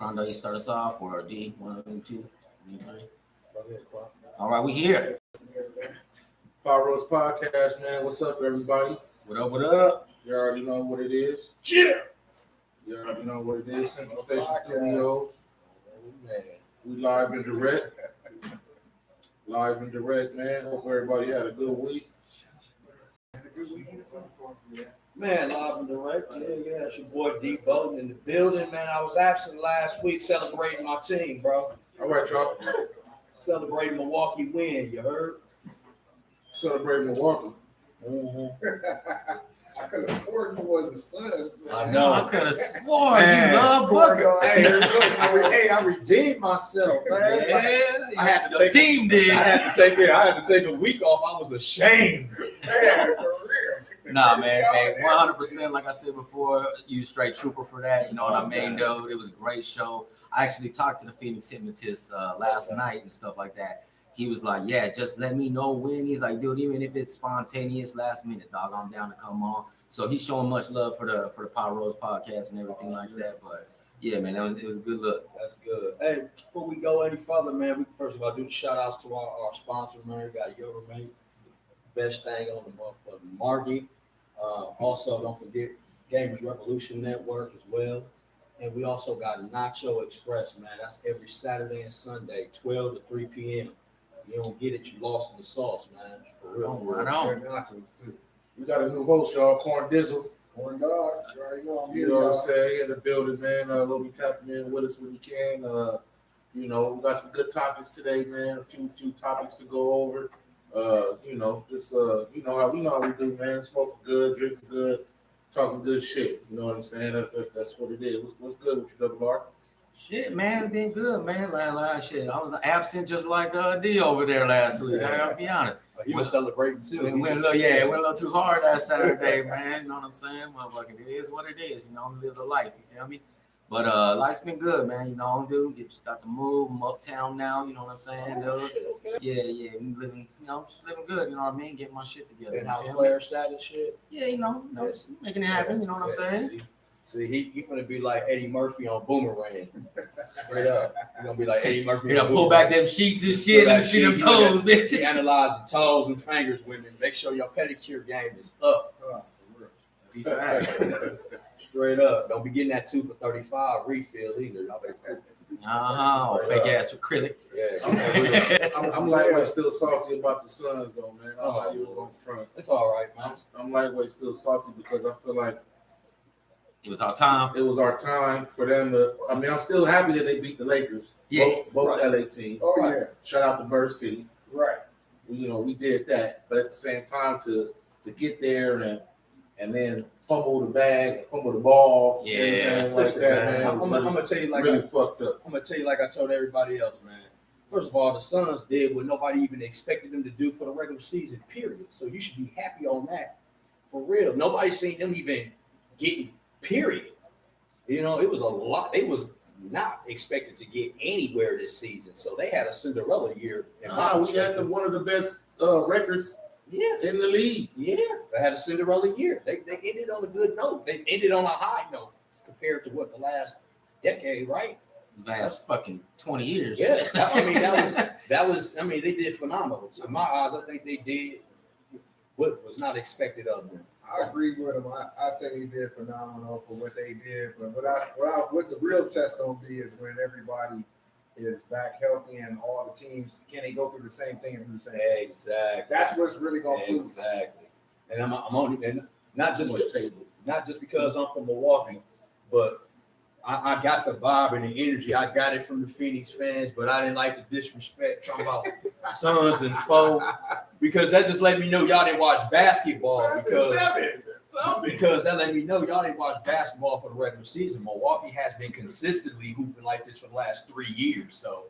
Rondo, you start us off, or D? 1, 2, 3. All right, we here. Power Rose Podcast, man. What's up, everybody? What up? What up? You already know what it is. Yeah. You already know what it is. Central Station Studios. We live and direct. Live and direct, man. Hope everybody had a good week. Man, live and direct. Yeah. It's your boy D Bowden in the building, man. I was absent last week celebrating my team, bro. All right, y'all. Celebrating Milwaukee win, you heard? Celebrating Milwaukee. I could have sworn you wasn't son. I know. I could have sworn you love Booker. I redeemed myself, man. Yeah, I had to the take team did. I had to take a week off. I was ashamed. Man, for real. Nah, man, 100%. Like I said before, you straight trooper for that. You know what I mean, though? It was a great show. I actually talked to the Phoenix Hypnotist last night and stuff like that. He was like, yeah, just let me know when. He's like, dude, even if it's spontaneous, last minute, dog, I'm down to come on. So he's showing much love for the Power Rose podcast and everything like that. But yeah, man, it was a good look. That's good. Hey, before we go any further, man, we first of all do the shout outs to our sponsor, man. We got Yoga, man. Best thing on the motherfucking market. Also, don't forget Gamers Revolution Network as well. And we also got Nacho Express, man. That's every Saturday and Sunday, 12 to 3 p.m. You don't get it, you lost in the sauce, man. For real. Right on. Nachos, too. We got a new host, y'all. Corn Dizzle. Corn dog. You already know I'm You here, know what I'm y'all. saying? In the building, man. We'll be tapping in with us when we can. We got some good topics today, man. A few topics to go over. You know how we do, man. Smoking good, drinking good, talking good shit. You know what I'm saying? That's what it is. What's good with you, Double R? Shit, man, been good, man. Like shit, I was absent just like D over there last week. I gotta be honest. He was celebrating too. It went a little too hard that Saturday, man. You know what I'm saying? Motherfucker, it is what it is. You know, I'm living a life. You feel me? But life's been good, man. You know, dude, you just got to move. I'm uptown now. You know what I'm saying, dude? Shit, okay. Yeah. I'm living, just living good. You know what I mean? Getting my shit together. In-house you feel player me? status shit. Yeah, just making it happen. You know what I'm saying? See, he finna be like Eddie Murphy on Boomerang. Straight up. He gonna be like Eddie Murphy. You know, pull back them sheets and shit and see them toes, bitch. He analyzing toes and fingers, women. Make sure your pedicure game is up. Be fast. Straight up. Don't be getting that 2 for $35 refill either. Fake ass acrylic. Yeah. I'm lightweight still salty about the Suns, though, man. I'm not even on front. It's all right, man. I'm lightweight still salty because I feel like It was our time. it was our time for them to. I mean, I'm still happy that they beat the Lakers. Yeah, both right. LA teams. Oh, yeah. Shout out to Bird City. Right. We did that, but at the same time to get there and then fumble the bag, fumble the ball, Yeah. everything like that, man. I'm gonna tell you like really fucked up. I'm gonna tell you like I told everybody else, man. First of all, the Suns did what nobody even expected them to do for the regular season, period. So you should be happy on that. For real. Nobody's seen them even getting period. It was a lot. They was not expected to get anywhere this season. So they had a Cinderella year. We had one of the best records in the league. Yeah, they had a Cinderella year. They ended on a good note. They ended on a high note compared to what the last decade, right? Last fucking 20 years. Yeah, that was. I mean, they did phenomenal. In my eyes, I think they did what was not expected of them. I agree with them. I say they did phenomenal for what they did. But what the real test gonna be is when everybody is back healthy and all the teams can they go through the same thing and do the same thing. Exactly. That's what's really gonna prove. Exactly. And I'm only and not just table. not just because I'm from Milwaukee, but I got the vibe and the energy. I got it from the Phoenix fans, but I didn't like the disrespect talking about Suns and foe because that just let me know y'all didn't watch basketball because that let me know y'all didn't watch basketball for the regular season. Milwaukee has been consistently hooping like this for the last 3 years, so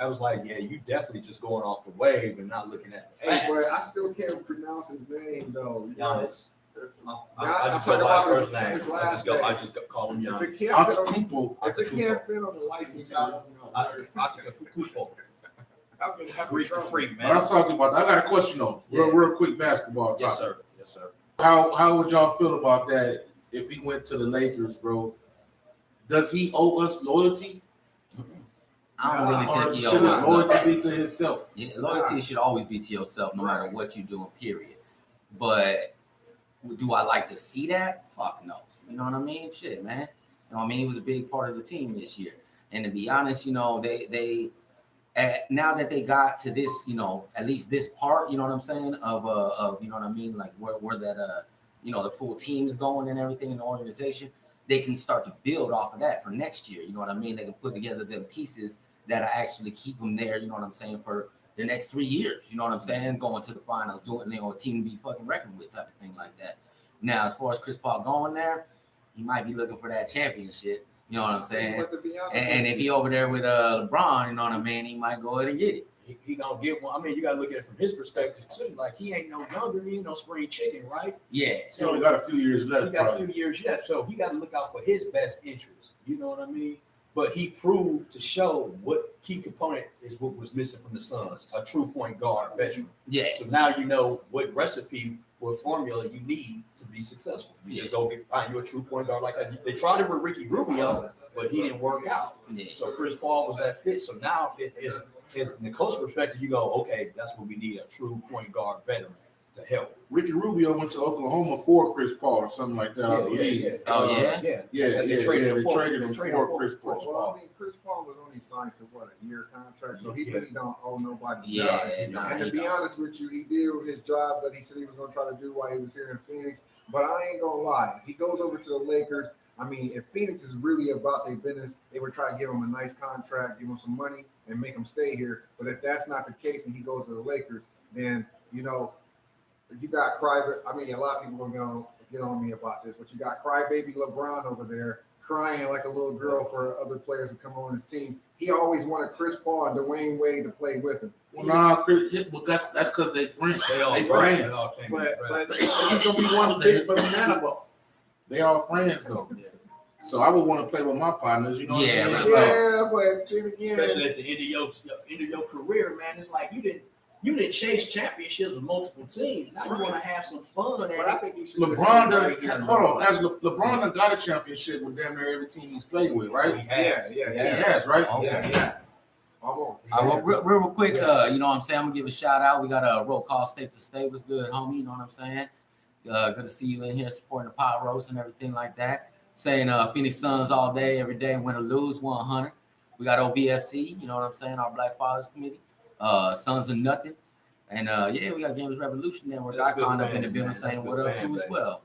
I was like, yeah, you definitely just going off the wave and not looking at the facts. Hey, but I still can't pronounce his name though. Giannis. I I just go by first name. his I last just name. call him If it Giannis. can't fit on, Antetokounmpo. if it can't fit on the license, I don't know. Antetokounmpo. I've been having Greek trouble. freak, But I'm man. salty about that. I got a question though. Real quick basketball topic. Yes, sir. Yes, sir. How would y'all feel about that if he went to the Lakers, bro? Does he owe us loyalty? I don't really Or think he should his owes loyalty be to himself? Yeah, loyalty should always be to yourself, no matter what you're doing, period. But do I like to see that? Fuck no. You know what I mean? Shit, man. You know what I mean? He was a big part of the team this year. And to be honest, you know, they now that they got to this, you know, at least this part, you know what I'm saying, of you know what I mean, like where that you know, the full team is going and everything in the organization, they can start to build off of that for next year. You know what I mean? They can put together them pieces that actually keep them there, you know what I'm saying, for the next 3 years. You know what I'm saying? Going to the finals, doing, you know, a team to be fucking reckoned with type of thing like that. Now, as far as Chris Paul going there, he might be looking for that championship. You know what I'm saying? But to be honest And with if you, he over there with LeBron, you know what I mean, he might go ahead and get it. He gonna get one. I mean, you gotta look at it from his perspective too. Like he ain't no younger, he ain't no spring chicken, right? Yeah. He only got a few years left. He got probably. a few years left, so he got to look out for his best interest. You know what I mean? But he proved to show what key component is what was missing from the Suns: a true point guard veteran. Yeah. So now you know what recipe, what formula you need to be successful. You just go find you a true point guard like that. They tried it with Ricky Rubio, but he didn't work out. Yeah. So Chris Paul was that fit. So now it is in the coach perspective, you go, okay, that's what we need, a true point guard veteran to help. Ricky Rubio went to Oklahoma for Chris Paul or something like that, I believe. Oh, yeah? They traded him for Chris Paul. well, I mean, Chris Paul was only signed to what, a year contract, so he really don't owe nobody. Yeah, nothing. nah, And to he be don't. honest with you, he did his job that he said he was going to try to do while he was here in Phoenix. But I ain't gonna lie, if he goes over to the Lakers, I mean, if Phoenix is really about their business, they would try to give him a nice contract, give him some money, and make him stay here. But if that's not the case, and he goes to the Lakers, then you know, you got I mean, a lot of people are gonna get on me about this, but you got crybaby LeBron over there crying like a little girl for other players to come on his team. He always wanted Chris Paul and Dwayne Wade to play with him. Well, nah, Chris, well, that's because they friends. They all They friends. friends. But It's just gonna be one big banana ball. They all friends though. So I would want to play with my partners, you know. Yeah, what I mean? right. yeah, but then again, Especially at the end of your career, man. It's like you didn't chase championships with multiple teams. Now you want to have some fun. but I think he should. LeBron done. Hold on, LeBron done got a championship with damn near every team he's played with, right? He has. Yeah, He has, right? Yeah. Almost. Well, real quick, you know what I'm saying? I'm gonna give a shout out. We got a roll call state to state. What's good, homie? You know what I'm saying? Good to see you in here supporting the pot roast and everything like that. Saying Phoenix Suns all day, every day, win or lose, 100. We got OBFC, you know what I'm saying? Our Black Fathers Committee. Sons of Nothing. And yeah, we got Games Revolution Network. That's good Icon up in fan, the building man. saying That's what good up fan too as base. well.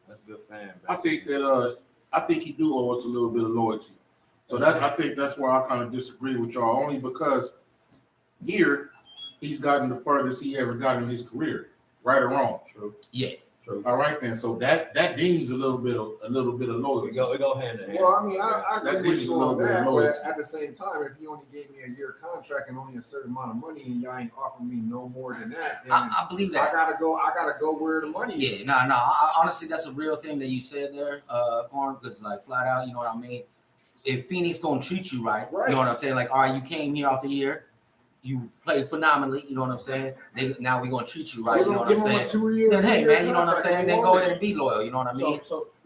That's a good fan. I think that I think he do owe us a little bit of loyalty. So I think that's where I kind of disagree with y'all, only because here he's gotten the furthest he ever got in his career, right or wrong. True. Yeah. True. All right then. So that deems a little bit of loyalty. It go hand in hand. Well, I mean, I That agree with gives you a little on bit of that, loyalty. but at the same time, if you only gave me a year contract and only a certain amount of money, and y'all ain't offering me no more than that, then I believe I that. gotta go where the money Yeah, is. no. Honestly, that's a real thing that you said there, Corn, because like flat out, you know what I mean? If Phoenix gonna treat you right, you know what I'm saying? Like, all right, you came here off the year, you played phenomenally, you know what I'm saying? Now we're gonna treat you right, you know what I'm saying? Then hey man, you know what I'm saying? Then go ahead and be loyal, you know what I mean?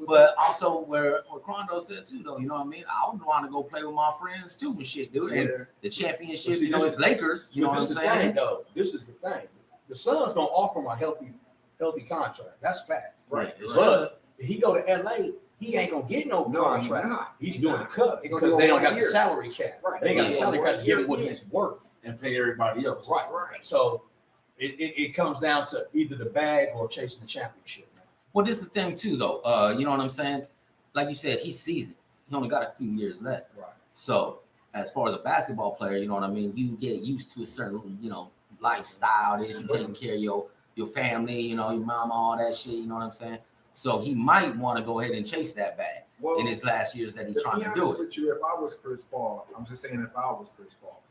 But also where Crondo said too, though, you know what I mean? I would want to go play with my friends too and shit, dude. And the championship, But see, you know, this it's is- Lakers, you know what I'm This is the saying? thing, though. This is the thing. The Suns gonna offer him a healthy contract. That's facts. Right. But if he go to LA, he ain't gonna get no No, he's contract. not. He's doing the cut He gonna because do they it don't 1 got the year. salary cap. Right. They ain't got the Yeah, salary 1 cap to give him year, what yeah. he's worth. And pay everybody else. Right. So it comes down to either the bag or chasing the championship. Man. Well, this is the thing too, though. You know what I'm saying? Like you said, he's seasoned. He only got a few years left. Right. So, as far as a basketball player, you know what I mean. You get used to a certain, you know, lifestyle. Is you taking care of your family, you know, your mama, all that shit. You know what I'm saying? So he might want to go ahead and chase that bag Well, in his last years that he's to trying be to honest do it. with you, if I was Chris Paul, I'm just saying if I was Chris Paul.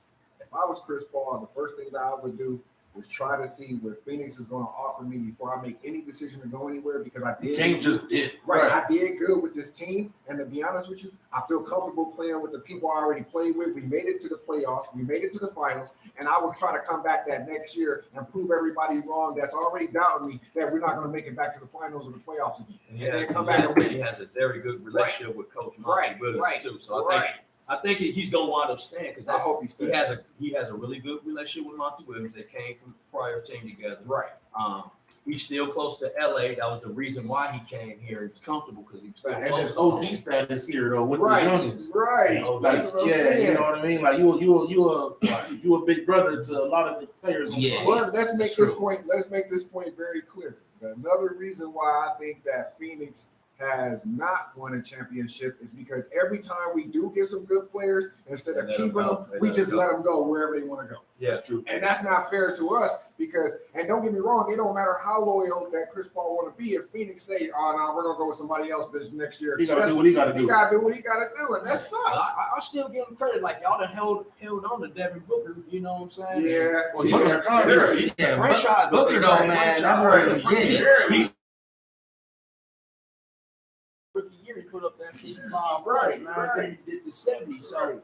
If I was Chris Paul, the first thing that I would do is try to see what Phoenix is going to offer me before I make any decision to go anywhere, because I You did. can't just dip. Right, I did good with this team, and to be honest with you, I feel comfortable playing with the people I already played with. We made it to the playoffs, we made it to the finals, and I will try to come back that next year and prove everybody wrong that's already doubting me that we're not going to make it back to the finals or the playoffs again. And then come back and win. he has a very good relationship with Coach Monty Right, Williams right, too. So right. I think he's gonna wind up staying because I hope he stays. he has a really good relationship with Monty Williams. They came from the prior team together. Right. He's still close to LA. That was the reason why he came here. He's comfortable because he was still And close this to OG home. status here though with Right, the youngins. right. Oh, Like, That's what I'm yeah, saying. you know what I mean. Like you a big brother to a lot of the players. on Yeah. the Well, let's make That's this true. point. Let's make this point very clear. Another reason why I think that Phoenix has not won a championship is because every time we do get some good players, instead of Let 'em keeping go. them, They we let 'em just go. let them go wherever they want to go. Yeah, That's true. And that's not fair to us because, and don't get me wrong, it don't matter how loyal that Chris Paul want to be. If Phoenix say, "Oh no, we're gonna go with somebody else this next year," He gotta that's- do what he gotta he do. gotta do what he gotta do, and that But sucks. I still give him credit. Like y'all done held on to Devin Booker. You know what I'm saying? Yeah, Well, he's on a contract. He's Yeah, a franchise, but Booker they though, got a man, franchise. that boy Rookie getting it. year, he put up that 55 Right, man. right. Then he did the 70. So Right.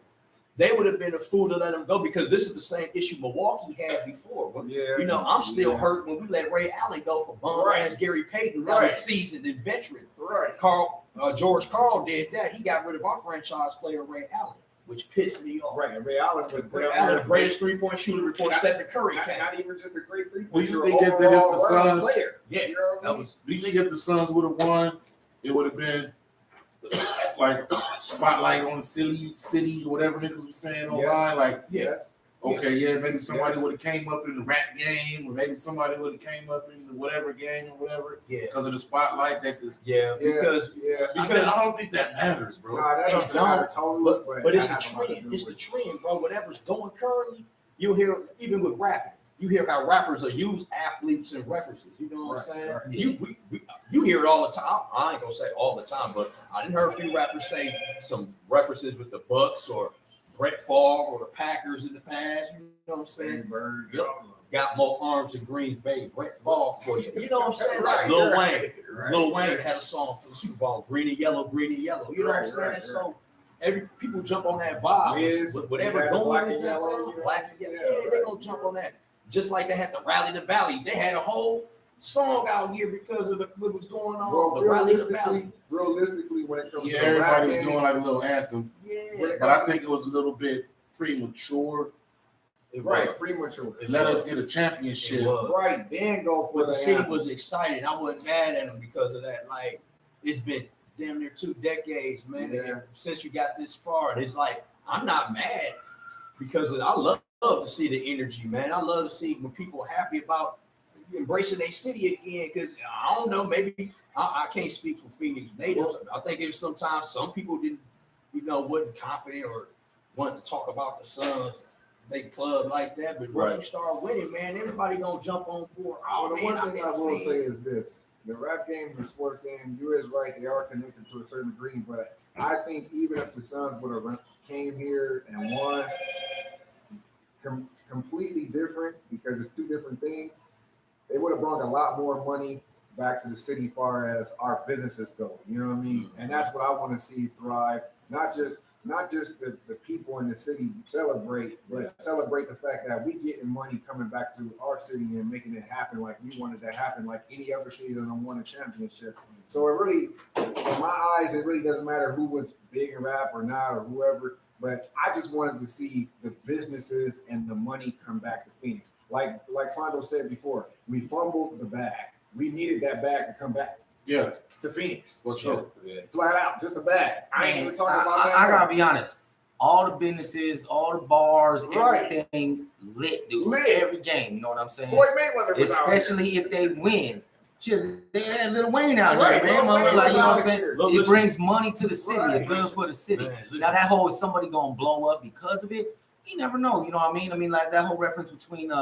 they would have been a fool to let him go because this is the same issue Milwaukee had before. When- Yeah. You know, I'm still Yeah. hurt when we let Ray Allen go for bum Right. ass Gary Payton. That Right. was seasoned and veteran. Right. George Karl did that. He got rid of our franchise player Ray Allen, which pissed me off. Right. And Ray Allen was Ray Allen, the greatest 3-point shooter before Not- Stephen Curry not, came. not even just a great three. Well, you point think that if the Suns- player. Yeah, You know what I that mean? was Do you think if the Suns would have won, it would have been like spotlight on the city, whatever niggas was saying online? Yes. Like, Yes. okay, yeah, maybe somebody Yes. would have came up in the rap game, or maybe somebody would have came up in the whatever game or whatever yeah, because of the spotlight that this. yeah, Yeah. because Yeah. I don't think that matters, bro. Nah, that doesn't don't. matter totally. but it's the that has a lot to trend. do It's the with- trend, bro. Whatever's going currently, you'll hear even with rapping. You hear how rappers are used athletes and references. You know what I'm Right, saying? right. You hear it all the time. I ain't gonna say all the time, but I didn't hear a few rappers say some references with the Bucks or Brett Favre or the Packers in the past. You know what I'm saying? Bird. Yep. Got more arms than Green Bay. Brett Favre for you. You know what I'm saying? Like Right, Lil right, Wayne. right, Lil Wayne right. had a song for the Super Bowl, Green and Yellow, Green and Yellow. You know what I'm Right, saying? right, So every people jump on that vibe. Wiz, with whatever he had going Black on and in that Yellow, song, you know? Black and Yellow. Yeah, Yeah, they right. gonna jump on that. Just like they had the Rally the Valley. They had a whole song out here because of what was going on. Well, the Rally the Valley. realistically, when it comes Yeah, to everybody was rapping, doing like a little anthem, Yeah, but I think it was a little bit premature. it right, was. premature. It Let was. us get a championship. It was. Right, then go for But the city anthem. was excited. I wasn't mad at them because of that. Like, it's been damn near 2 decades, man, Yeah. since you got this far. And it's like, I'm not mad because I love to see the energy, man. I love to see when people are happy about embracing their city again. Because I don't know, maybe I can't speak for Phoenix natives. I think it was sometimes some people didn't, wasn't confident or wanted to talk about the Suns. Big club like that, but once Right. you start winning, man, everybody gonna jump on board. Oh, Well, the man, one I'm thing a I will fan. say is this: the rap game and the sports game, you is right; they are connected to a certain degree. But I think even if the Suns would have came here and won, completely different because it's two different things. They would have brought a lot more money back to the city, far as our businesses go. You know what I mean? And that's what I want to see thrive. Not just the people in the city celebrate, but celebrate the fact that we getting money coming back to our city and making it happen like we wanted to happen, like any other city that won a championship. So it really, in my eyes, it really doesn't matter who was big in rap or not or whoever. But I just wanted to see the businesses and the money come back to Phoenix. Like Fondo said before, we fumbled the bag. We needed that bag to come back Yeah, to Phoenix. for sure. Yeah. Flat out, just a bag. I ain't even talking about that. I gotta be honest. All the businesses, all the bars, Right. everything lit, dude. Lit. Every game, you know what I'm saying? Floyd Mayweather was out here. Especially if they win. Shit, they had Lil Wayne out Right, there, man. Lil Wayne Like, you know what I'm was out saying? here. Look, It listen. brings money to the city. Right. It's good for the city. Man, listen. Now that whole is somebody gonna blow up because of it, you never know. You know what I mean? I mean, like that whole reference between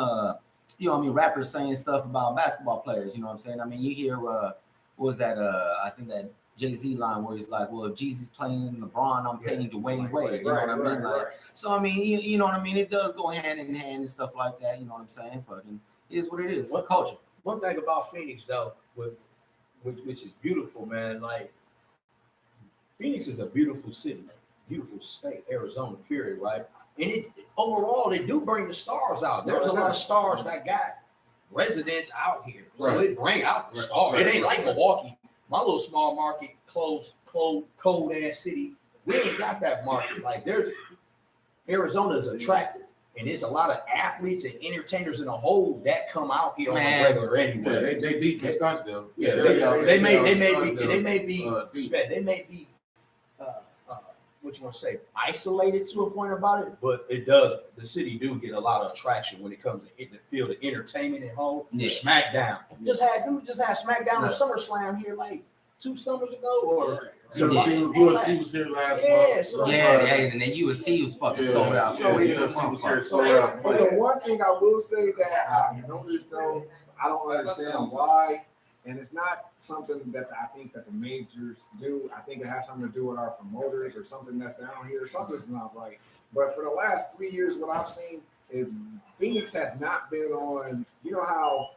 rappers saying stuff about basketball players, you know what I'm saying? I mean, you hear what was that I think that Jay-Z line where he's like, well, if Jeezy's playing LeBron, I'm paying Dwayne Wade. You know what I mean? Like, so I mean, you know what I mean? It does go hand in hand and stuff like that, you know what I'm saying? Fucking It is what it is. It's the What- culture. One thing about Phoenix though, which is beautiful, man. Like Phoenix is a beautiful city, beautiful state, Arizona, period, right? And it overall, they do bring the stars out. There's a lot of stars that got residents out here, so Right. it bring out the Right. stars. Right. It ain't like Milwaukee, my little small market, cold ass city. We ain't got that market. Like Arizona is attractive, and there's a lot of athletes and entertainers in a whole that come out here on Man. a regular anyway. Yeah, they deep in Scottsdale. Yeah, they'll be out- they they'll may be be out in Scottsdale, they may be deep. yeah, they may be what you want to say, isolated to a point about it, but the city do get a lot of attraction when it comes to the field of entertainment and whole. Yeah. SmackDown just had SmackDown or Right. SummerSlam here like 2 summers ago, or So Yeah. UFC was here last Yeah, month. so- Yeah, and then UFC was fucking sold out. Yeah, So, UFC was here Motherfucker. sold out. But the one thing I will say that I noticed though, I don't understand why, and it's not something that I think that the majors do. I think it has something to do with our promoters or something that's down here. Something's not right. But for the last 3 years, what I've seen is Phoenix has not been on. You know how,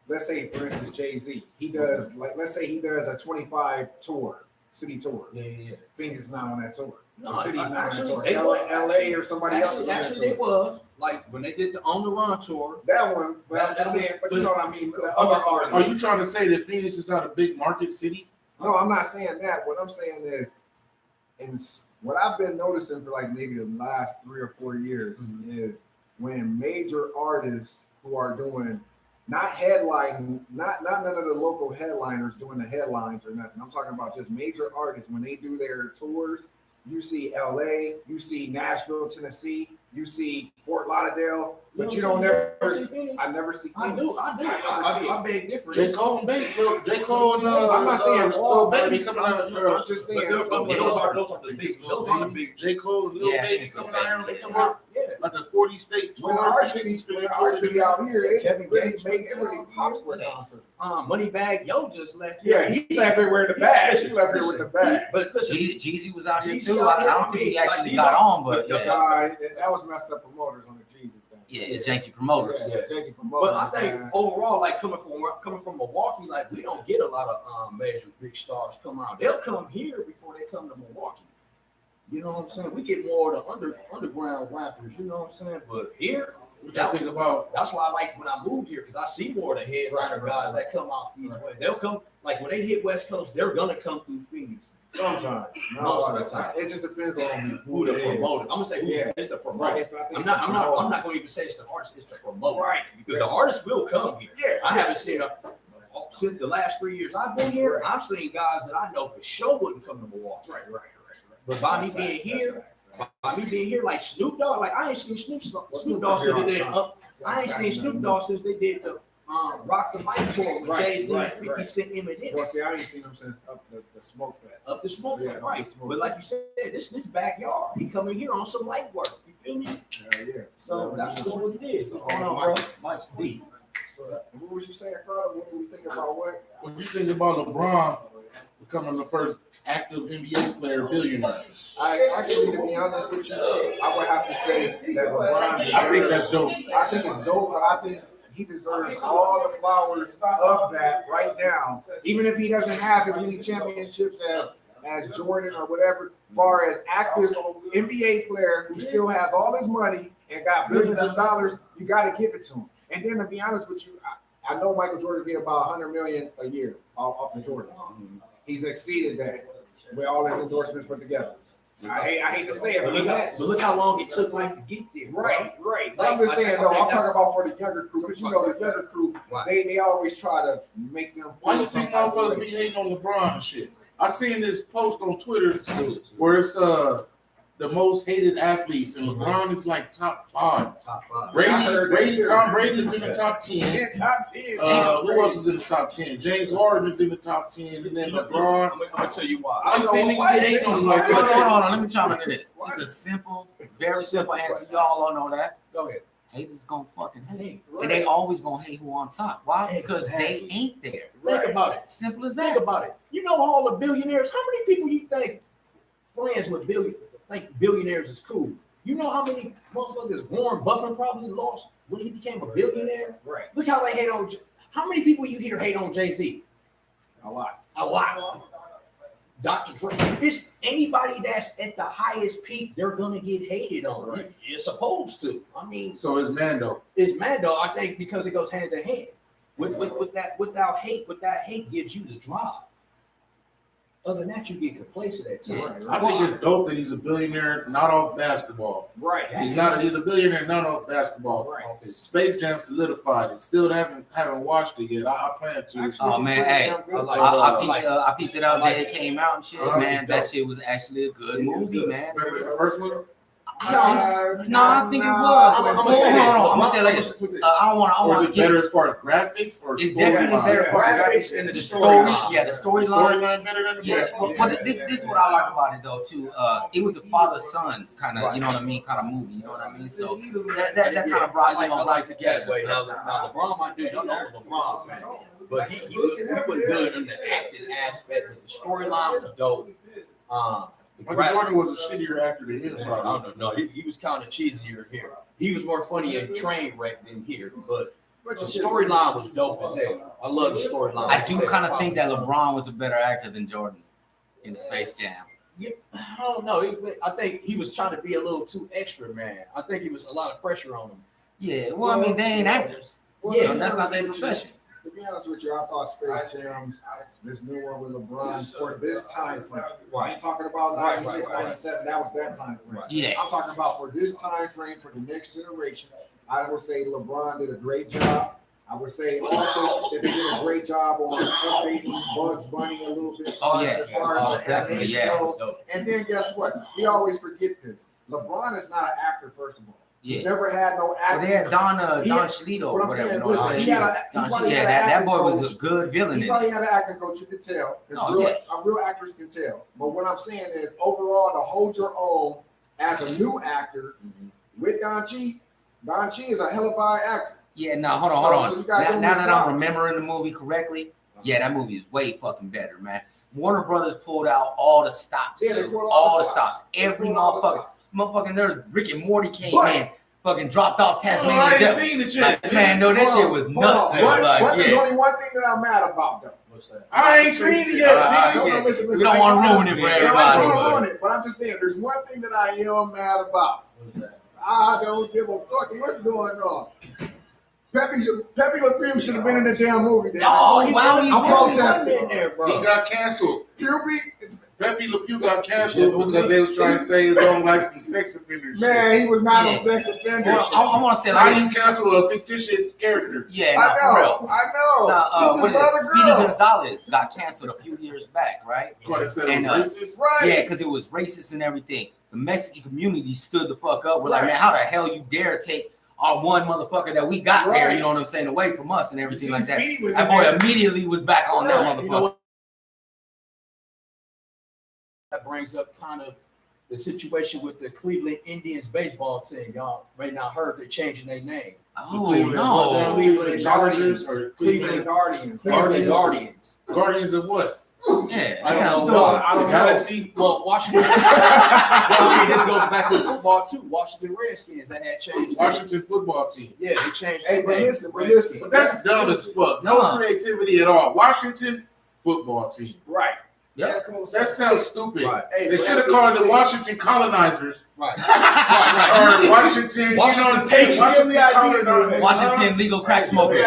let's say for instance, Jay-Z, he does let's say he does a 25 tour, city tour. yeah. Phoenix is not on that tour. No, The city's not on that actually, tour. they LA or somebody else is on that Actually, tour. it was like when they did the On the Run tour. That one, but I'm just That saying, one- but you know what I mean. The but- other Are artists. you trying to say that Phoenix is not a big market city? No, I'm not saying that. What I'm saying is, what I've been noticing for like maybe the last 3 or 4 years is when major artists who are doing not headlining, not none of the local headliners doing the headlines or nothing. I'm talking about just major artists when they do their tours. You see LA, you see Nashville, Tennessee, you see Fort Lauderdale, but you don't never. I never see. I Phoenix. do. never see it. I beg different. J. Cole and Baby, J. Cole and I'm not saying Lil all Baby artists. coming out. You know, I'm just saying. But those some are of those are the big. Those are the big. J. Cole and Lil Yeah, Baby it's coming Lil out here on Baby. the tour, Yeah. like a 40 state tour. When our Phoenix city, is our city out here, it Kevin really Gates make right it really there. pops for a concert. Moneybag Yo just left. Yeah, he left here with the bag. He left here with the bag. But listen, Jeezy was out here Jeezy too. out here. I don't think he Like, actually these got are- on, but the- yeah, That was messed up promoters on the Jeezy thing. yeah, janky promoters. Yeah, Jakey promoters. but I think man. overall, like coming from Milwaukee, like we don't get a lot of major big stars come out. They'll come here before they come to Milwaukee. You know what I'm saying? We get more of the underground rappers. You know what I'm saying? But here, Which I think about. that's why I like when I moved here because I see more of the headliner guys that come out each way. They'll come like when they hit West Coast, they're gonna come through Phoenix. Sometimes, Most of the time. it just depends on Who the it is. promoter? I'm gonna say who Yeah. is the Right, promoter. it's- I think I'm it's not. the I'm not. I'm promoters. not going to even say it's the artist. It's the promoter. Right. Because the artist will come here. Yeah, I haven't seen since the last 3 years I've been here. I've seen guys that I know for sure wouldn't come to Milwaukee. Right. But by me That's being facts, here, that's facts. by me being here, like Snoop Dogg, like I ain't seen Snoop Dogg Well, since they did. Dogg I ain't seen Snoop Dogg since they did the Rock the Mic tour with Right, Jay-Z right, and 50 right. Cent Eminem. Well, see, I ain't seen him since up the Smoke Fest. Up the smoke, Yeah, up the right? Smoke But like you Fest. said, this backyard. He coming here on some light work. You feel me? Yeah. So that's just what it is. So, What's going on, bro? Mike's deep. So, what was you saying, Carter? What were we thinking about what? What you think about LeBron becoming the first active NBA player billionaire? I actually, to be honest with you, I would have to say that LeBron deserves. I think that's dope. I think it's dope, but I think he deserves all the flowers of that right now. Even if he doesn't have as many championships as Jordan or whatever, far as active NBA player who still has all his money and got billions of dollars, you got to give it to him. And then to be honest with you, I know Michael Jordan get about $100 million a year off the Jordans. He's exceeded that with all his endorsements put together. I hate to say it, But but he has. look how long it took like to get there. bro. Right. But I'm just saying though, I'm talking about for the younger crew, because you know the younger crew, Right. they always try to make them. Why you feel some think type of motherfuckers way. be hating on LeBron and shit? I seen this post on Twitter where it's the most hated athletes, and LeBron is like top 5. Top 5. I heard that too. Tom Brady's in the top 10. Yeah, top 10. Who else is in the top 10? James Harden is in the top 10, and then LeBron. I'm gonna tell you why. I think niggas be hating on him like Hold that. on, let me chime into this. It's a simple, very simple answer. Y'all all know that. Go ahead. Haters gonna fucking hate. Hey, And they always gonna hate who on top. Why? Because they Exactly. ain't there. think about it. Simple as Think that. about it. You know all the billionaires. How many people you think friends with think billionaires is cool? You know how many motherfuckers Warren Buffett probably lost when he became a billionaire? Right. Look how they hate on. How many people you hear hate on Jay-Z? A lot. A lot. Dr. Dre. It's anybody that's at the highest peak, they're gonna get hated on. Right. You're supposed to. I mean, So it's Mando. it's mad though. I think because it goes hand to hand. With that, without hate, gives you the drive. Other than that, you get complacent at times. I think it's dope that he's a billionaire, not off basketball. Right. He's a billionaire, not off basketball. Right. Space Jam solidified it. Still haven't watched it yet. I plan to. Actually, Oh, man, hey, I like I picked it up like that it came out and shit, man. That shit was actually a good movie, man. The first one. No, I think it was. I'm Hold gonna say this. on, I'm gonna say it like this. I don't Or want is to it get better as far as graphics or It's storyline? definitely better for graphics and the the story. storyline. Yeah, the storyline. Storyline better than the Yeah, first one. but this is what I like about it though too. It was a father son kind of, you know what I mean, kind of movie. You know what I mean? So that kind of brought I like together. that way. So. Now LeBron, my dude, y'all know I'm a LeBron fan, but he was good in the acting aspect. The storyline was dope. The Michael Jordan was a shittier actor than him, I probably. don't know. He was kind of cheesier here. He was more funny in Trainwreck than here, but the storyline was dope as hell. I love the storyline. I do kind of think that LeBron was a better actor than Jordan in the Space Jam. Yeah, I don't know. I think he was trying to be a little too extra, man. I think it was a lot of pressure on him. Yeah, well, I mean, they ain't actors. Yeah, That's not their profession. To be honest with you, I thought Space Jams, this new one with LeBron, for this time frame. I ain't talking about 96, 97, that was that time frame. Yeah. I'm talking about for this time frame, for the next generation. I would say LeBron did a great job. I would say also that they did a great job on updating Bugs Bunny a little bit. Oh, yeah. As far Oh, as the definitely, animation yeah. goes. And then guess what? We always forget this. LeBron is not an actor, first of all. He's Yeah. never had no Well, acting. they had Don He- Shalito. What I'm whatever, saying, you know what I'm listen, he saying? had a, Don he probably Cheadle. Yeah, had an that acting boy was coach. a good villain He in probably it. had an acting coach, you could tell. Oh, Real actors can tell. But what I'm saying is, overall, to hold your own as a new actor with Don Cheadle is a hell of an actor. Yeah, no, hold on, So hold you on. gotta Now, give him now his that I'm props. remembering the movie correctly, yeah, that movie is way fucking better, man. Warner Brothers pulled out all the stops, Yeah, they dude. pulled all the stops. They Every pulled all the motherfucker, stops. motherfucking nerd, Rick and Morty came But- in, fucking dropped off I Tasmania's ain't Devil. seen it yet. Like, man, no, that Hold shit on, was hold nuts. on. dude. Like, There's yeah. only one thing that I'm mad about, though. What's that? I ain't seen it yet, Uh, nigga. No, yeah. listen, We don't I want ain't to ruin it trying for I ain't everybody. trying to but- ruin it, but I'm just saying, there's one thing that I am mad about. What's that? I don't give a fuck what's going on. Pepe Le Pew should have been in the damn movie. Damn. Oh, he wow, wasn't- he I'm he wasn't protesting. in there, He bro. got canceled. Puby, Pepe Le Pew got canceled because they was trying to say his own like some sex offenders. man, he was not Yeah. on sex offender. Well, I want to say How like, do you cancel a fictitious character? yeah, I no, for real. know, I know. Nah, He what just is it? love Speedy a girl. Gonzalez got canceled a few years back, right? What they said And, it was racist? Right. Yeah, because it was racist and everything. The Mexican community stood the fuck up. We're like, Right. man, how the hell you dare take our one motherfucker that we got there, Right. you know what I'm saying, away from us and everything See, like that. Speedy was That in boy there. immediately was back on that Right. motherfucker. You know what? That brings up kind of the situation with the Cleveland Indians baseball team. Y'all may not heard they're changing their name. Oh, Cleveland, no. Cleveland Chargers or Cleveland Guardians. Cleveland Guardians. Guardians of what? Yeah, I that don't sounds know stupid. why. I don't know. Galaxy. Well, Washington. Well, I mean, this goes back to football too. Washington Redskins. They had changed. Washington football team. Yeah, they changed. Hey, their but name. listen, Redskins. But that's dumb as fuck. No Nah. creativity at all. Washington football team. Right. Yep. Yeah, come on, That sounds stupid. Right. Hey, They but should have that- called it the Washington Colonizers Right. or Washington. You know what I'm saying? Washington Washington Patriots. Colonizers. Washington legal crack smokers.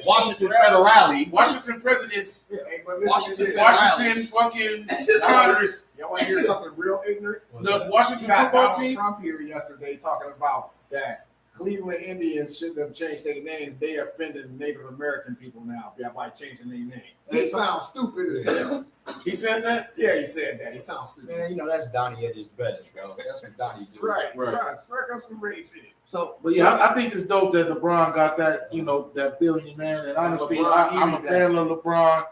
Washington Federale. Washington presidents. Hey, but listen Washington to this. Washington fucking Congress. Y'all want to hear something real ignorant? The You Washington got football Donald team. Trump here yesterday talking about that Cleveland Indians shouldn't have changed their name. They offended Native American people now by changing their name. He sounds stupid as hell. He said that. Yeah, he said that. He sounds stupid. Man, you know that's Donnie at his best, bro. That's what Donnie do. Right, Right. Trying to spark up some race shit. So, But yeah, I think it's dope that LeBron got that, that billion, man. And honestly, I'm a fan of LeBron.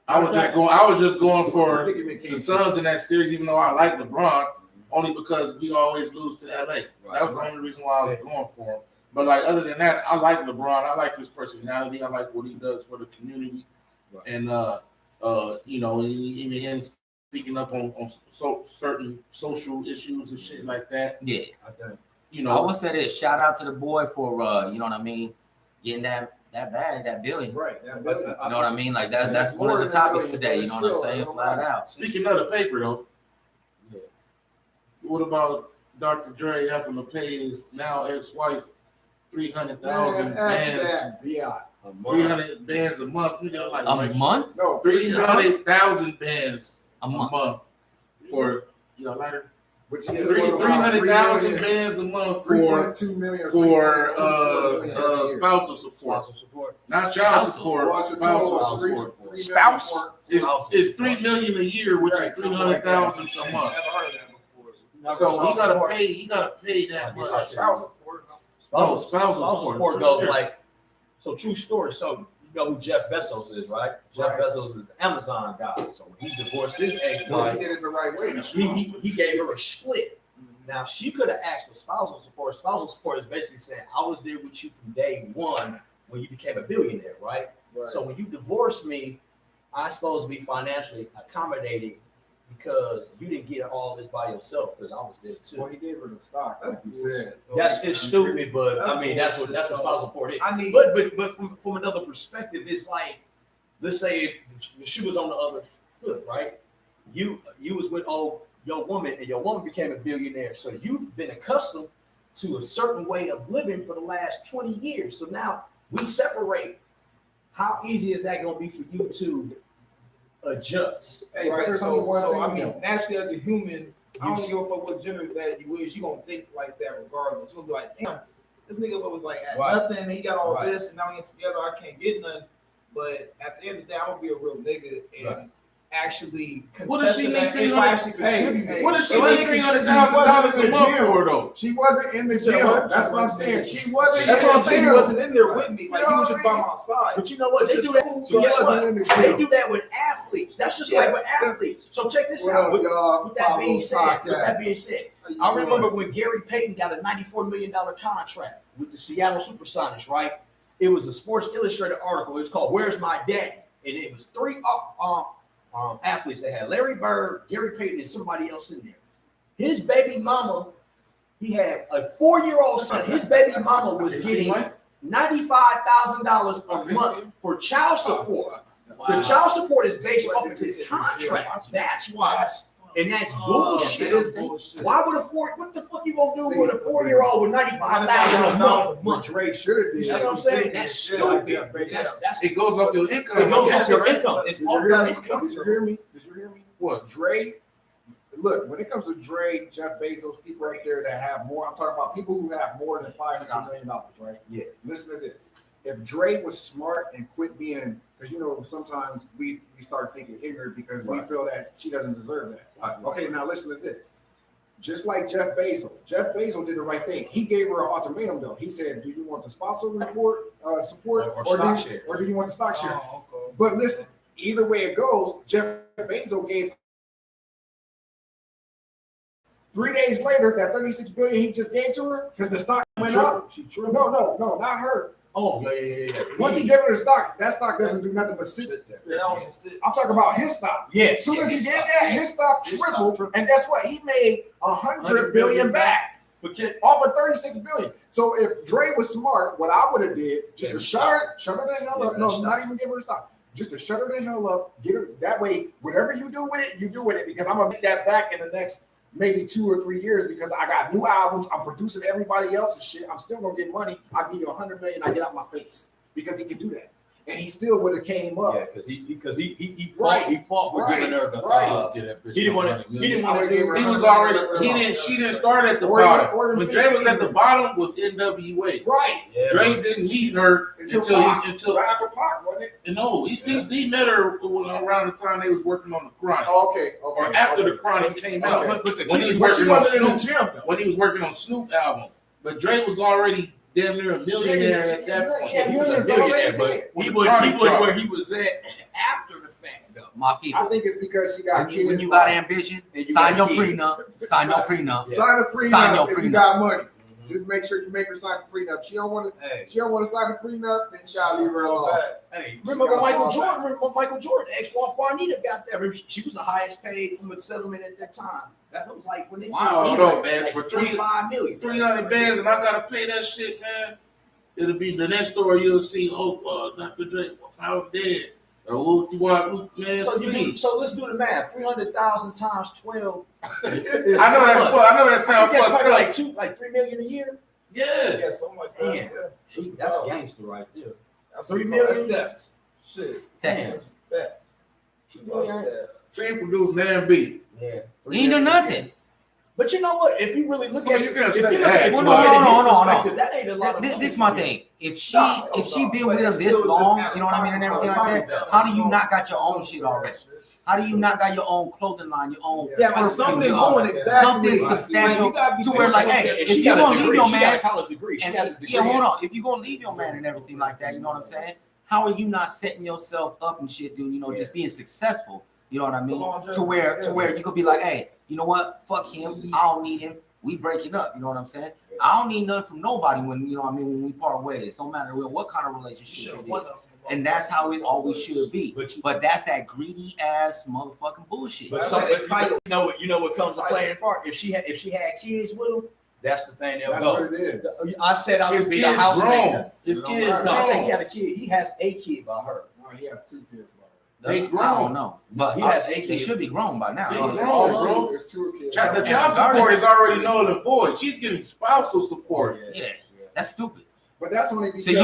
I was just going for the Suns in that series, even though I like LeBron, only because we always lose to LA. That was the only reason why I was going for him. But like other than that, I like LeBron. I like his personality. I like what he does for the community. Right. And in speaking up on certain social issues and shit like that. Yeah. I think. You I know, would say this. Shout out to the boy for you know what I mean, getting that bag, that billion. Right. That But, billion. You know what I mean? Like that's It's one of more the than a topics billion, today. but You know what I'm still, saying? it don't Flat matter. out. speaking of the paper though, Yeah. what about Dr. Dre having to pay his now ex-wife 300,000 Man, after bands, that, yeah. A month. 300 bands a month? You know, like A month? No, 300,000 bands A a month. month for lighter. Which is 300,000 bands a month for 3.2 million for 3.24 million a year. spousal support, Spousal support. not child Spousal. support. Well, it's a total Spousal of three- support. 3 million Spouse? for- It's 3 million a year, which Right, is something like that. 300,000 a Never month. heard of that before. So he gotta pay that much. Child support. Oh, Spousal spousal support support. goes like, so true story. So you know who Jeff Bezos is, right? Jeff Right. Bezos is the Amazon guy. So when he divorced his Well, he ex-wife, did it the right way. he gave her a split. Now she could have asked for spousal support. Spousal support is basically saying I was there with you from day one when you became a billionaire, right? Right. So when you divorce me, I'm supposed to be financially accommodating because you didn't get all this by yourself because I was there too. Well, he gave her the stock, like you said. That's it's stupid, but I mean that's what bullshit, spousal support is. I need. But from another perspective, it's like, let's say if the shoe was on the other foot, right? You was with your woman, and your woman became a billionaire. So you've been accustomed to a certain way of living for the last 20 years. So now we separate. How easy is that going to be for you to adjust? Hey, but Right, there's only one so thing. I mean, though. naturally as a human, I don't give a fuck what gender that you is. You gonna think like that regardless. You gonna be like, damn, this nigga was like at Right. nothing, and he got all Right. this, and now we get together. I can't get nothing. But at the end of the day, I'm gonna be a real nigga and Right. actually What does contest she to need that if I 300? actually contribute. Hey, What does she If I need can- $300,000 a She month wasn't for though? She wasn't in the You said gym. what? That's what I'm saying. She wasn't. That's in what I'm the saying. He gym. wasn't in there with me. Like You he know was what just I by mean? my side. But you know what? Which They is do that. cool. But She guess wasn't what? in the They gym. do that with athletes. That's just Yeah. like with athletes. So check this What out. up, With y'all? that being Pablo said, with Podcast. that being said, How you I doing? remember when Gary Payton got a $94 million contract with the Seattle Supersonics, right? It was a Sports Illustrated article. It was called "Where's My Daddy?" and it was three athletes. They had Larry Bird, Gary Payton, and somebody else in there. His baby mama, he had a 4-year-old son. His baby mama was getting $95,000 a month for child support. The child support is based off of his contract. That's why. And that's bullshit. It is bullshit. Why would what the fuck you gonna do See, with a 4-year-old with $95,000 a month? What Dre should have did. That's what I'm saying. That's stupid. That's It goes off your income. it goes off your Right? income. It's Did you off hear your me? income. Did you hear me? Did you hear me? What? Dre, look, when it comes to Dre, Jeff Bezos, people right there that have more, I'm talking about people who have more than $500 million, right? Yeah. Listen to this. If Dre was smart and quit being, because you know, sometimes we start thinking ignorant because we Right. feel that she doesn't deserve that. Right. Okay, now listen to this. Just like Jeff Bezos did the right thing. He gave her an ultimatum though. He said, "Do you want the sponsor report support, Or do stock you, share. or do you want the stock share?" Oh, okay. But listen, either way it goes, Jeff Bezos gave 3 days later that 36 billion he just gave to her because the stock went up. She tripled. No, not her. Oh, yeah. Once he gave her the stock, that stock doesn't do nothing but sit. Yeah, that was just it. I'm talking about his stock. Yeah. As soon as he his did stock. that, his stock His stock tripled, tripled. and guess what? He made 100 billion back But can, off of 36 billion. So if Dre was smart, what I would have did just to shut her the hell up. Yeah, No, stop. not even give her a stock. Just to shut her the hell up. Get her that way. Whatever you do with it, you do with it because I'm gonna get that back in the next maybe 2 or 3 years because I got new albums. I'm producing everybody else's shit. I'm still gonna get money. I'll give you 100 million. I get out my face because he can do that, and he still would have came up. yeah, because he Right. fought with Right. giving her the Right. Get that bitch he didn't want 100 to he million. didn't want to do He was already. She didn't start at the Or bottom. even When Dre was at the 50. bottom, was NWA. Right. Yeah, Dre didn't meet her until right after Pac, wasn't it? no, he met her around the time they was working on the Chronic, Oh, okay. or after the Chronic came out. but the When he was But she working on wasn't in the Snoop, gym though. when he was working on Snoop album, but Dre was already damn near a millionaire at that point. Yeah, he was millions a millionaire, already but did. he When would the Chronic dropped. where he was at after the fact though. My people. I think it's because she got kids. When you got ambition, And you sign your got kids. prenup. Sign your prenup. Sign a prenup Sign your if you prenup. got money. Just make sure you make her sign the prenup. She don't want to. Hey, She don't want to sign the prenup. Then you gotta leave her alone. hey, remember Michael Jordan? Remember Michael Jordan? Ex-wife Juanita got that. Remember, she was the highest paid from a settlement at that time. That was like when they Wow, no, man, like for 35 million. 300 bands, and I gotta pay that shit, man. It'll be the next story you'll see. Dr. Dre found dead. What you want, man? So Please. so let's do the math. 300,000 times 12. I know that's fuck. I know that sounds That's fucked probably up. like 3 million a year. Yeah. Yeah, something like that. Man. Yeah. That's gangster right there. That's 3 $3 million? million. That's theft. Shit. Damn. That's theft. She produced Nan B. Yeah. He ain't do nothing. But you know what? If you really look Well, at you it, can't if say you look that. at it Well, from no, his hold on. perspective, that ain't a lot of money. This my thing. If she No, been but with him it's this still long, just you know what I mean, and everything like out that, of how do you not got your own shit already? How do you not got your own clothing line, your own Yeah, like perfume, something your own- going exactly. something Like, substantial you gotta be to where like, patient. hey, And if she you got a gonna leave degree. your She got a man, college degree. She and has a degree. yeah, hold on, if you gonna leave your man and everything like that, you know what I'm saying? How are you not setting yourself up and shit, dude? You know, just being successful. You know what I mean? To where you could be like, hey, you know what? Fuck him. I don't need him. We breaking up. You know what I'm saying? I don't need nothing from nobody when you know what I mean when we part ways. No matter what kind of relationship it is. And that's how it always should be. But that's that greedy ass motherfucking bullshit. But That's some, that entitled. you know what comes to play in part. If she had kids with him, that's the thing they'll That's go. what it is. I said I His would be kids the house grown. maker. His kids No, I think he grown. had a kid. He has a kid by her. No, he has 2 kids. They I grown. don't know. But He has they 8 should be grown by now. They All grown, of them. bro. There's 2 kids. The Yeah, child support is already null and void. She's getting spousal support. Yeah, that's stupid. But that's only because So you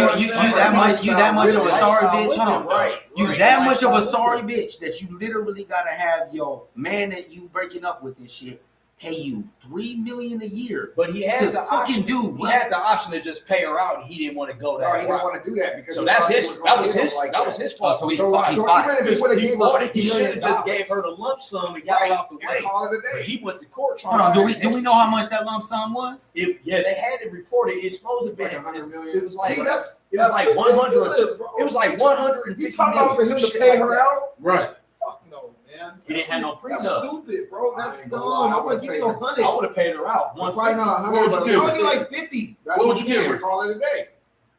that much of a sorry bitch? Hold on. Right. You Right. that much of a Lifestyle sorry with bitch that you literally gotta have your man that you breaking up with and shit pay you $3 million a year. But he had To the fucking option. do He what? had the option to just pay her out, and he didn't want to go No, that he didn't route. want to do that because So he that's thought he his. was That gonna was hit him his. like That was his Oh, fault. so he So fought. He even fought. if he would have He gave fought her it. He should have just gave her the lump sum and got her out the and way. call it a But day. he went to court trying. Hold on, to do we know how much that lump sum was? Yeah, they had it reported. It's supposed to It's be. like 100 million. It was like See, that's like 100 or ridiculous, two. bro. It was like 150 You talking about for him to shit pay like her that. out? Right. Fuck no, man. He didn't have no That's prenup. stupid, bro. I That's ain't dumb. gonna lie, I I wouldn't would've give paid you no her. I 100. would have paid her out. Probably not 100, What would but you give I her? would give like 50. that's What what would you you give give her? Call it a day.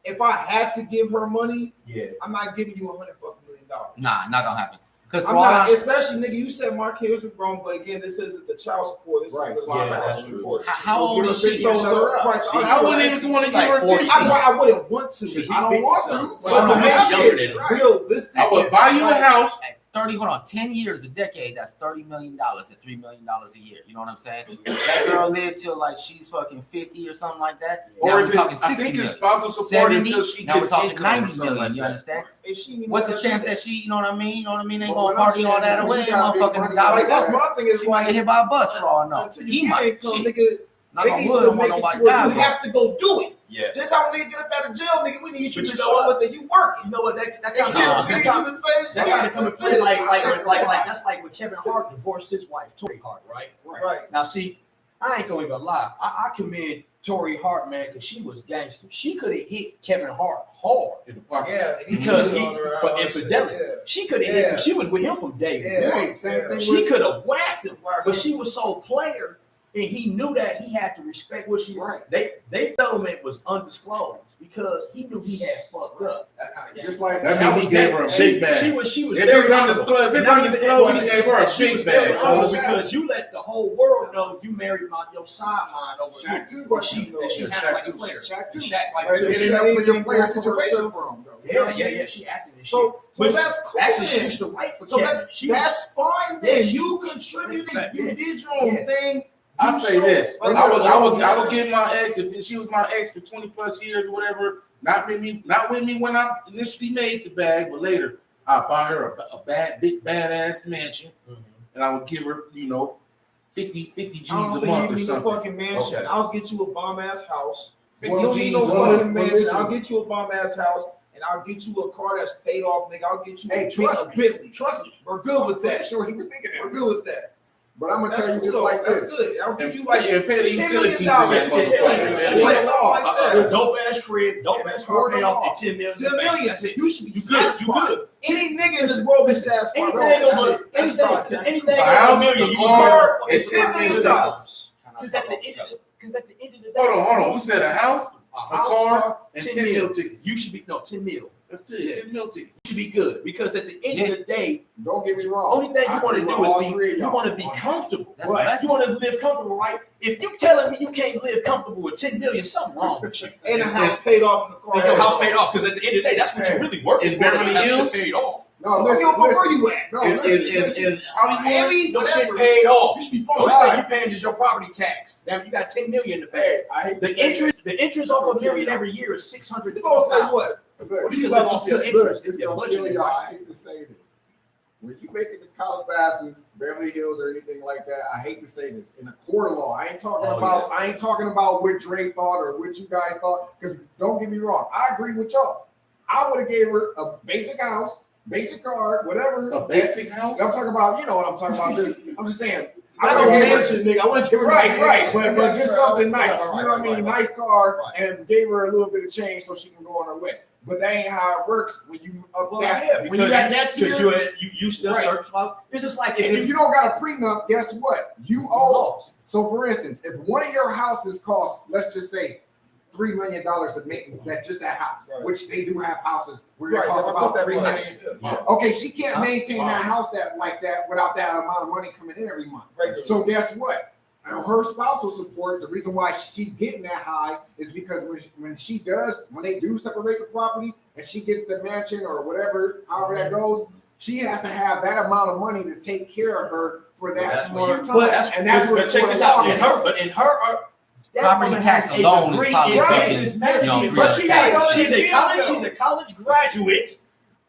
If I had to give her money, Yeah. I'm not giving you $100 million. Nah, not gonna happen. Cause for I'm all not, I, especially nigga. You said my kids were grown, but again, this isn't the child support. This Right. is the Yeah, child that's true. support. how So old give is her she? 50 So, and shut her up. right, She- I wouldn't even want to give Like her 40. 50. I wouldn't want to. She's I don't want to. So But Hold to on, make she's younger it than him. realistic, I would buy you a house. 30, hold on, 10 years, a decade, that's $30 million at $3 million a year. You know what I'm saying? That girl lived till like she's fucking 50 or something like that. Now Or we're is it, talking I 60 think it's million. spousal support 70, until she now we're gets talking income or 90 something million, like you that. understand? and she knew What's how the to chance do that she, you know what I mean? You know what I mean? Ain't But gonna what I'm party all saying that is away. you got big Motherfucking money dollar. Like that's my thing. Is She might like get hit by a bus for all I know. until you He get might. income, Shit. nigga. Knock They on need wood, to don't make want it nobody to where die. you bro. have to go do it. Yeah. This how we need to get up out of jail, nigga. We need you But to you know show what? us that you working. You know what? That And kind we of need to do the same that kind shit. of come with and play this. like that's like when Kevin Hart divorced his wife, Tori Hart, right? Right. Now, see, I ain't gonna even lie. I commend Tori Hart, man, because she was gangster. She could have hit Kevin Hart hard In the pocket. Yeah. and he because cheated he on her, for all that infidelity. shit, She could have Yeah. hit him. She was with him from day Yeah. one. Right, same thing She with could have whacked him, Right. but she was so player, and he knew that he had to respect what she. Right. They settlement was undisclosed because he knew he had fucked up. Just like That That means was he gave her a she- big bag. She was If very it's undisclosed, if it's And not even that, undisclosed, he gave her a she big was very bag. honest cuz. because you let the whole world know you married your sideline over Shaq here. too. But she Yeah, had like a Shaq player. Shaq too. Shaq like Right, two. it ended up for your player situation for him, though. Yeah. She acted and shit. So But that's cool. actually, she then. used to write for So Kevin. that's fine. Yeah, Then she- you contributed. Yeah. You did your own Yeah. thing. I You say showed- this. like, I would give my ex, if she was my ex for 20 plus years or whatever, not with me when I initially made the bag, but later I'll buy her a big badass mansion, and I would give her, 50 G's I don't a think month you or need a something. fucking mansion. Okay. I'll get you a bomb ass house. 50 You don't need G's no a month. fucking mansion. listen. I'll get you a bomb ass house, and I'll get you a car that's paid off, nigga. I'll get you Hey, a trust me. Bentley. Trust me. We're good with that. Sure, he was thinking We're that. good with that. But I'm gonna That's tell you cool, just though. like That's this. good. I'll give you like And pay the $10 utilities in million. that motherfucker. Yeah. Like, Like that. dope ass crib, dope ass car pay off at 10 million. 10 million. That's it. You should be You good. You satisfied. good. Any nigga in this world be satisfied. Anything Bro, that's over it. That's fine. anything A over house, $1 million, a you should car, go. It's $10 million. Because at the end, because at the end of the day, Hold on. We said a house, a car, and 10 10 mil. meal tickets. You should be 10 mil. That's 10, Yeah. 10 meal tickets. You should be good because at the end of the day, Don't get me wrong. only thing I you want to agree do with all is three of you y'all want to be on that. comfortable. That's Right. that's You want to live comfortable, right? If you telling me you can't live comfortable with 10 million, something wrong with you. And the house paid off in the car. And your house paid off because at the end of the day, that's what you're really working In for. to Beverly have shit Hills? paid off. No, Where listen, you at? No, In listen. Hollywood, Miami, no shit whatever. paid off. You should be Right. only thing you paying is your property tax. Damn, you got 10 million to pay. Hey, I hate to The say interest off a million every year is 600. You gonna say what? Look, What do you you live live on off your look, interest? It's it's your gonna kill budget, y'all. right? I hate to say this. When you make it to Calabasas, Beverly Hills, or anything like that, I hate to say this. In a court of law, I ain't talking Oh, about. I ain't talking about what Dre thought or what you guys thought. Because don't get me wrong, I agree with y'all. I would have gave her a basic house, basic car, whatever. a basic house. I'm talking about. You know what I'm talking about. This. I'm just saying. I I don't would give her. mention, nigga. I want to give her Right, but just something nice. Right, You know what I mean? right. Nice car, Right. and gave her a little bit of change so she can go on her way. But that ain't how it works when you up Well, that. yeah, when you got that because tier, you still Right. search for. It's just like and if you don't got a prenup, guess what? You owe. lost. So, for instance, if one of your houses costs, let's just say, $3 million to maintenance, that's just that house, Right. which they do have houses where Right, it costs that about costs that $3 much. million. Yeah. Okay, she can't Huh? maintain Wow. that house that like that without that amount of money coming in every month. Right. So guess what? Her spousal support, the reason why she's getting that high is because when they do separate the property and she gets the mansion or whatever, however that goes, she has to have that amount of money to take care of her for Well, that that's more what you- time. but and that's but where check the this law out. In her, is. but in her, that Property woman tax has a alone is degree probably in thinking, business you medicine. know, But she got she's a college- she's a college graduate,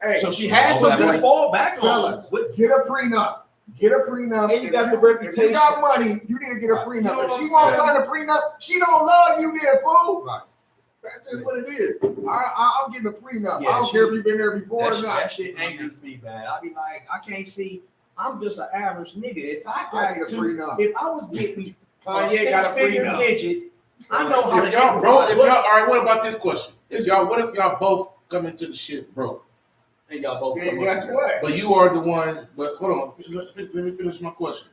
Hey, so she has Oh, something to well, fall back on. fellas, get a prenup. Get a prenup. And you got the If you reputation. got money, you need to get a Right. prenup. You know If what she I'm won't saying? sign a prenup, she don't love you, then fool. Right. That's just what it is. I'm getting a prenup. Yeah, I don't she- care if you've been there before That or shit, not. that shit angers me, man. I be like, I can't see. I'm just an average nigga. If I I need a got to, prenup. if I was getting a Kanye got a six-figure prenup. digit, I know how to If y'all get broke, my if book. y'all all right, what about this question? What if y'all both come into the shit broke? And y'all both Then come guess up- what? But you are the one. But hold on, let me finish my question.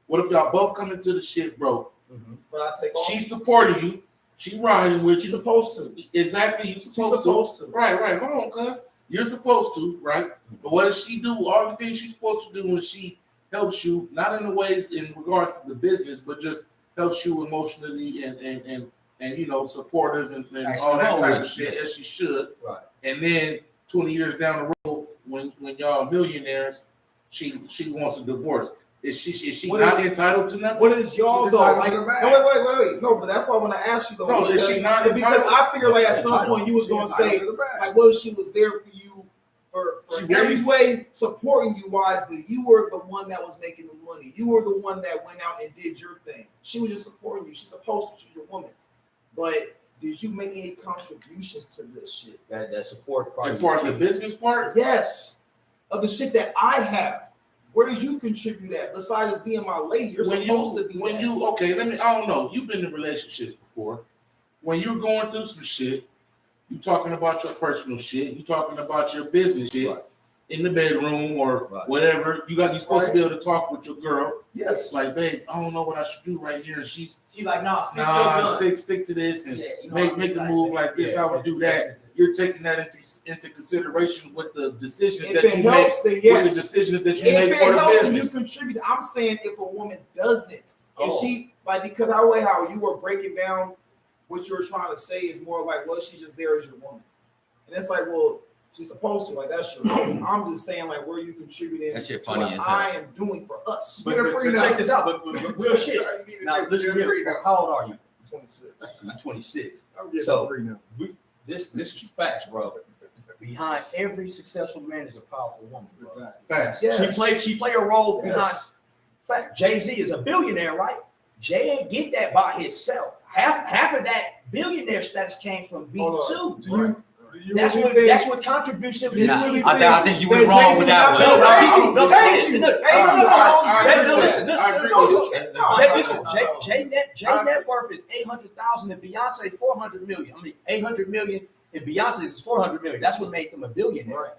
What if y'all both come into the shit broke? Mhm. But I take off. She's supporting you. She riding with She's you. supposed to. Exactly, you're She's supposed supposed to. to. Right. Hold on, cuz you're supposed to, right? But what does she do? All the things she's supposed to do when she helps you, not in the ways in regards to the business, but just helps you emotionally and you know, supportive and Actually, all that roll type with of shit you. as she should. Right. And then 20 years down the road, when y'all millionaires, she wants a divorce. Is she What not is- entitled to nothing? What is y'all She's though? entitled Like, to the no, bag. wait. No, but that's why when I asked you though, No, is she not because entitled? I figure like at some Entitled. point you was She gonna entitled say to the bag. like, well, she was there for you for She every really- way, supporting you wise, but you were the one that was making the money. You were the one that went out and did your thing. She was just supporting you. She's supposed to. She's your woman. But did you make any contributions to this shit? That support part. As far as the business part, Yes, of the shit that I have. Where did you contribute at? Besides being my lady, you're supposed to be. that. okay, I don't know. You've been in relationships before. When you're going through some shit, you talking about your personal shit, you talking about your business shit Right. in the bedroom or Right. whatever. You're supposed to be able to talk with your girl. Yes. It's like, babe, I don't know what I should do right here. And she's She like, nah, stick to your guns. stick to this and Yeah, you know make what I mean? a move like this. I would do that. You're taking that into consideration with the decisions If that it you make. helps, then With yes. the decisions that you If make it for the helps and you business. contribute, I'm saying if a woman doesn't, if Oh. she like because I way how you were breaking down what you were trying to say is more like, well, she's just there as your woman, and it's like, well, she's supposed to, like that's your role. I'm just saying like where you contributing That shit to funny what as hell. I am doing for us. But, Get a but prenup. check this out. But real shit. You need to Now get listen a here. prenup. How old are you? 26. I'm 26. I'm getting So- a prenup. This is facts, bro. Behind every successful man is a powerful woman. Bro. Exactly. Facts. Yes. She play a role behind. Yes. Fact, Jay-Z is a billionaire, right? Jay ain't get that by himself. Half of that billionaire status came from Hold B2. on. Do you That's really what think- that's what contribution is. Nah, really I think you went that wrong Jay-Z with that not one. better? Thank you. No, Thank listen, you. look, Hey, no, no, I Jay, agree no, with listen, that. no, I no, agree no, with you that. can't. Jay, listen, Jay net worth is 800,000 and Beyonce 400 million. I mean, 800 million and Beyonce's is 400 million. That's what made them a billionaire. Right.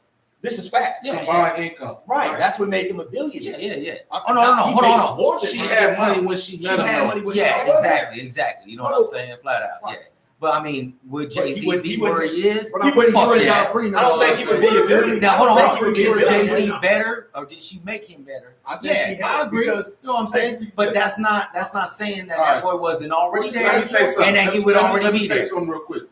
This is fact. Yeah. Combined income. Right. That's what made them a billionaire. Yeah. Oh no, hold on. She had money when she met him. had money when Yeah, she met him. exactly. You know what I'm saying? Flat out. Right. Yeah. But I mean, would But Jay-Z he be wouldn't- where he is? But I'm pretty Fuck sure he yeah. got a prenup. I don't think he would be a billionaire. Now hold I on. think he would be Is a Jay-Z billionaire. better or did she make him better? I think she I had agree. because You know what I'm saying? But that's not saying that All that right. boy wasn't already Let there me say something. and that he would already Let me be say there. something real quick.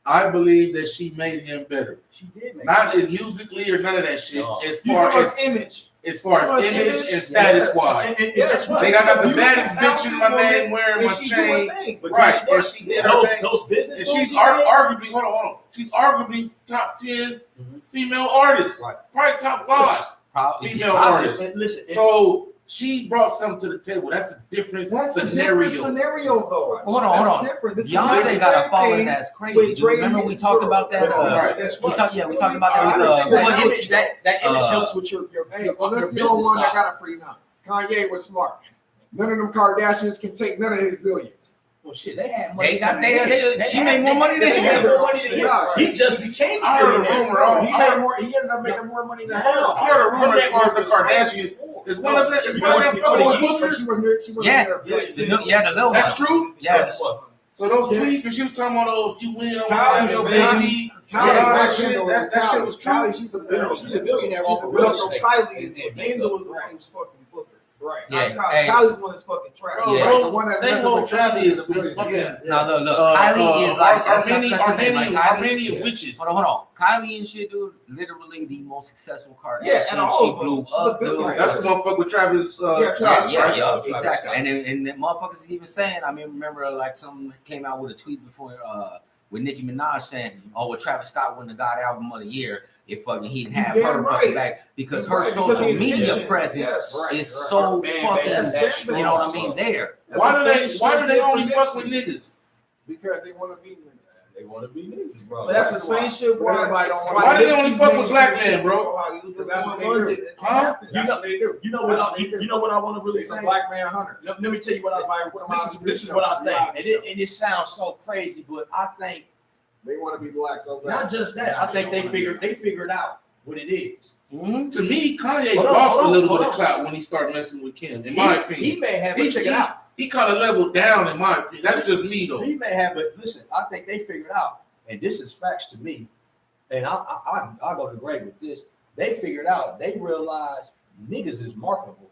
I believe that she made him better. she did make Not as musically or none of that shit. No. As You far give as us image. as far Give as us image image, and status yes. wise. And Yes, I think I got the she's a baddest bitch in my talented name wearing woman, my and she do her chain. thing. But Right, guess and what? she did her those thing. those business And moves she's he made- arguably, hold on. She's arguably top 10 female artists. Right. Probably top 5 Probably female probably. artists. And listen, So she brought something to the table. That's a different That's a scenario. different scenario, though. Hold on. That's different. This is not Beyonce the got same a following thing that's with crazy. Dre Remember and we his talked girl. about that? Right. That's We what- talked about I that with understand that what image, that image helps with your Hey, well, let's your get on business one that side. got a prenup. Kanye was smart. None of them Kardashians can take none of his billions. Well, shit, they had money. They got coming in. she had- made more money than they him. had more money than him. Yeah. He just became a I heard a billionaire. rumor. I He ended up making more money than her. I heard a rumor as far as the Kardashians. Is one of them fucking with Booker? She wasn't Yeah. there. The little That's one. true. Yeah. So those Yeah. tweets and she was talking about, oh, if you win, I'm Kylie, gonna have your man. baby. Kylie's Yeah, not that shit- Kendall, that it's shit Kylie. was true. Kylie, she's a billionaire. She's a billionaire She's off a of Well, real so estate. Kylie is And Kendall makeup. is the one who's fucking Booker. Right. Yeah. Kylie, Hey. Kylie's the one that's fucking trash. Bro, Yeah. bro, The one that they messes whole with family Travis is is a some billionaire. fucking Now look, Kylie is like that's her name, like Armenian Kylie. witches. Hold on. Kylie and shit, dude. Literally the most successful Kardashian. Yeah, and all she of them. blew She's a up, dude. billionaire. That's the motherfucker with Travis Yeah, Scott, Yeah, right? yeah, Travis exactly. Scott. And the motherfuckers even saying, I mean, remember like someone came out with a tweet before with Nicki Minaj saying, "Oh, well, Travis Scott wouldn't have got album of the year if fucking he didn't have You her damn fucking right. back because You're her right, social because the media attention. presence Yes. Right, is right. so Her fan fucking, base is that you know what I strong. mean? There. That's Why the do same they shit only did fuck for with Nipsey. niggas? Because they want to be niggas. They want to be niggas, bro. So that's the same shit. But everybody don't want Why to they only fuck with black men, bro? That's what they do. Huh? You know, you know what I want to really It's a say. black man hunter. Let me tell you what Everybody this is what I think, and it sounds so crazy, but I think They want to be black so bad. not just that. I think they figured out what it is. Mhm. To me, Kanye Hold on, lost hold a on, little hold bit of on. clout when he started messing with Kim, in my He opinion. may have, He- but check it out. He kind of leveled down, in my opinion. That's just me, though. He may have, but listen, I think they figured out, and this is facts to me, and I'll go to Greg with this. They figured out, they realized niggas is marketable.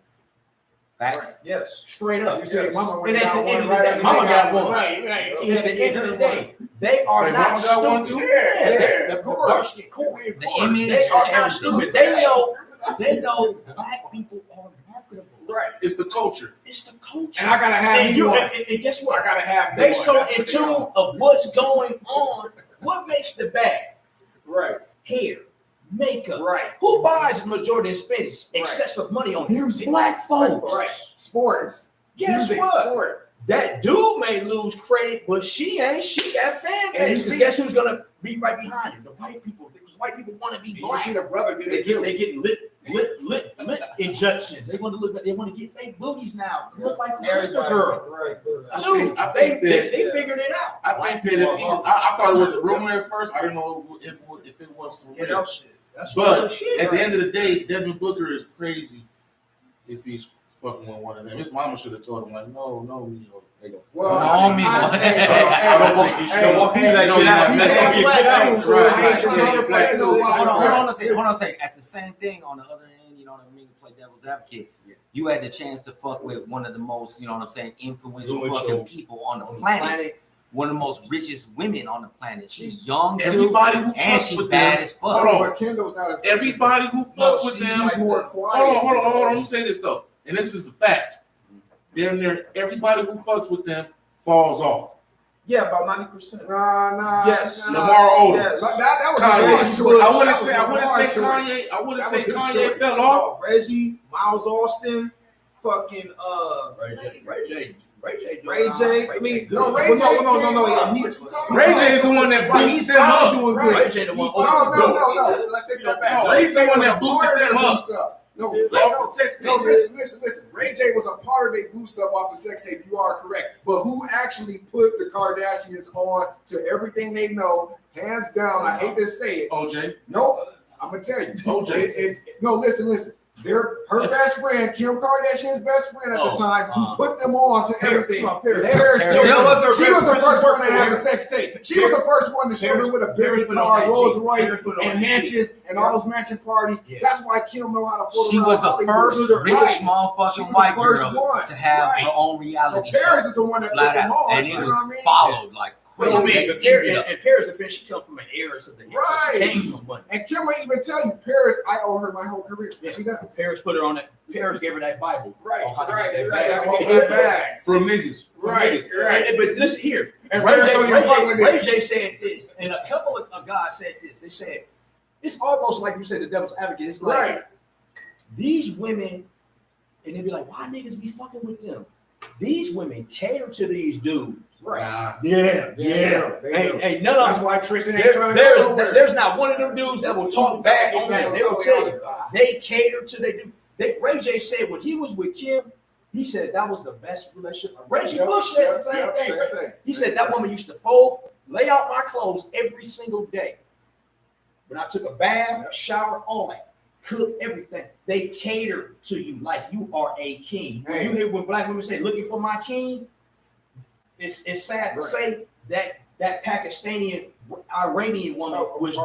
Facts. Yes. Straight up. You said mama And at the end of the day, mama got one. See, at the end of the day, they are Wait, not mama got one stupid. too? Yeah, of course. dark skin, cool. The image, They are not everything. stupid. They know black people are marketable. Right. It's the culture. It's the culture. And I gotta have and you on. and guess what? I gotta have They you so on. That's in what they tune are. of what's going on. What makes the bag? Right. Hair, makeup. Right. Who buys the majority and spends Right. excessive money on Music. black folks? Right. Sports. Guess Music, what? Sports. That dude may lose credit, but she ain't. She got fan And you base. see- Guess who's gonna be right behind her? The white people. Because white people want to be You black. see the brother did They it too. get lit injections. They want to look. They want to get fake booties now. Look like the sister Everybody. girl. Right. Dude, I think that- they figured it out. I think that if he, I thought it was a rumor at first. I didn't know if it was for Get real. out shit. That's But real shit. at the end of the day, Devin Booker is crazy if he's fucking with one of them. His mama should have told him, like, no, Mio. They go, Well, No, I me- I don't think he should have walked. hey, He's like, hey, you know, hey, that's hey, gonna be a black good thing. too, so Right, I ain't right, trying yeah, to he black play too. no Hold on Right. a second. Hold on a second. At the same thing, on the other end, you know what I mean, to play devil's advocate, you had the chance to fuck with one of the most, you know what I'm saying, influential fucking people on the planet. One of the most richest women on the planet. She's young too, Everybody who and fucks she with bad them, as hold fuck. on. But Kendall's not as Everybody who fucks No, with she's them. like more that. quiet. Hold on. Let me say this though, and this is the fact. Damn near everybody who fucks with them falls off. Yeah, about 90%. Nah. Yes. nah. Lamar Odom. Yes. That was Kanye. I wouldn't say That was Kanye. I wouldn't That say was his Kanye choice. fell off. Reggie, Miles Austin, fucking Ray J. I mean, No, Ray no, J yeah, he's Ray J is the one that right, boosted he's them finally up. doing Ray good. J the one. No. Let's take that back. No, he's the one that boosted them up. No, Off the sex No, tape. listen. Ray J was a part of their boost up off the sex tape. You are correct. But who actually put the Kardashians on to everything they know? Hands down. I hate to say it. OJ. Nope. I'm gonna tell you. OJ. It's no. Listen. Her best friend, Kim Kardashian's best friend at the time, who put them on to everything. Paris Hilton. She was the first one to have a sex tape. She was the first one to show them with a Bentley car, Rolls Royce, and mansions, and all those mansion parties. Yeah. That's why Kim know how to photo. She was the first rich motherfucking white girl to have her own So reality Paris show. is the one that put Flat them out. on. And you it know was what I mean? followed like So, I crazy. mean, Paris defense, she come from an heiress of the hip, so she Right. came from money. And Kim might even tell you, Paris, I owe her my whole career. Yeah. She does. Paris put her on that. Paris gave her that Bible. Right, on how to right, get right. that Hold bag. that bag. From niggas. Right. But listen here. And Ray Paris J, don't even fuck with Ray it. J said this, and a couple of guys said this. They said it's almost like you said, the devil's advocate. It's like Right. these women, and they be like, "Why niggas be fucking with them?" These women cater to these dudes. Right. Nah. Yeah. They do. Ain't none of That's them. why Tristan ain't trying to go nowhere. There's not one of them dudes that will talk bad on them. They will tell you. They cater to they do. Ray J said when he was with Kim, he said that was the best relationship. Reggie Bush said the same thing. He said that woman used to fold, lay out my clothes every single day. When I took a bath, a shower, all that, cook everything. They cater to you like you are a king. When you hear when black women say "looking for my king," it's sad to say that Pakistani Iranian woman was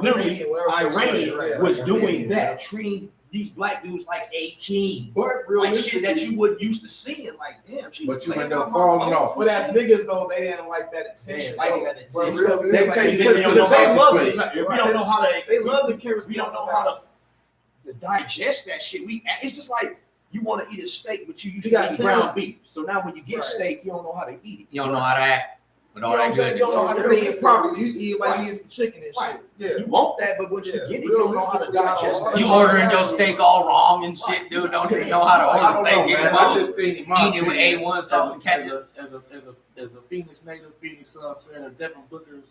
literally Iranian was doing that, treating these black dudes like a king. But Like shit realistically, that you wouldn't used to see, and like, damn, she But you laying end up out my falling clothes. off. But as niggas though, they didn't like that attention. Yeah, like though. that But attention. real, They like, take it because to They the love marketplace. this. We don't know how to. they love the cameras. We don't know how to digest that shit. It's just like you want to eat a steak, but you used You to got eat cameras. ground beef. So now when you get Right. steak, you don't know how to eat it. You don't know how to act with all You know that what I'm saying? goodness. You don't know how I to mean, it's properly. You eat like Right. me some chicken and Right. shit. Yeah. You want that, but once you Yeah. get it, you don't know how to digest that. You shit. ordering your steak all wrong and shit, dude. Don't even know how to I order don't know, steak man. anymore. I just think, in my Eat it with opinion, A1 sauce and ketchup. As a Phoenix native, Phoenix Suns fan, if Devin Booker's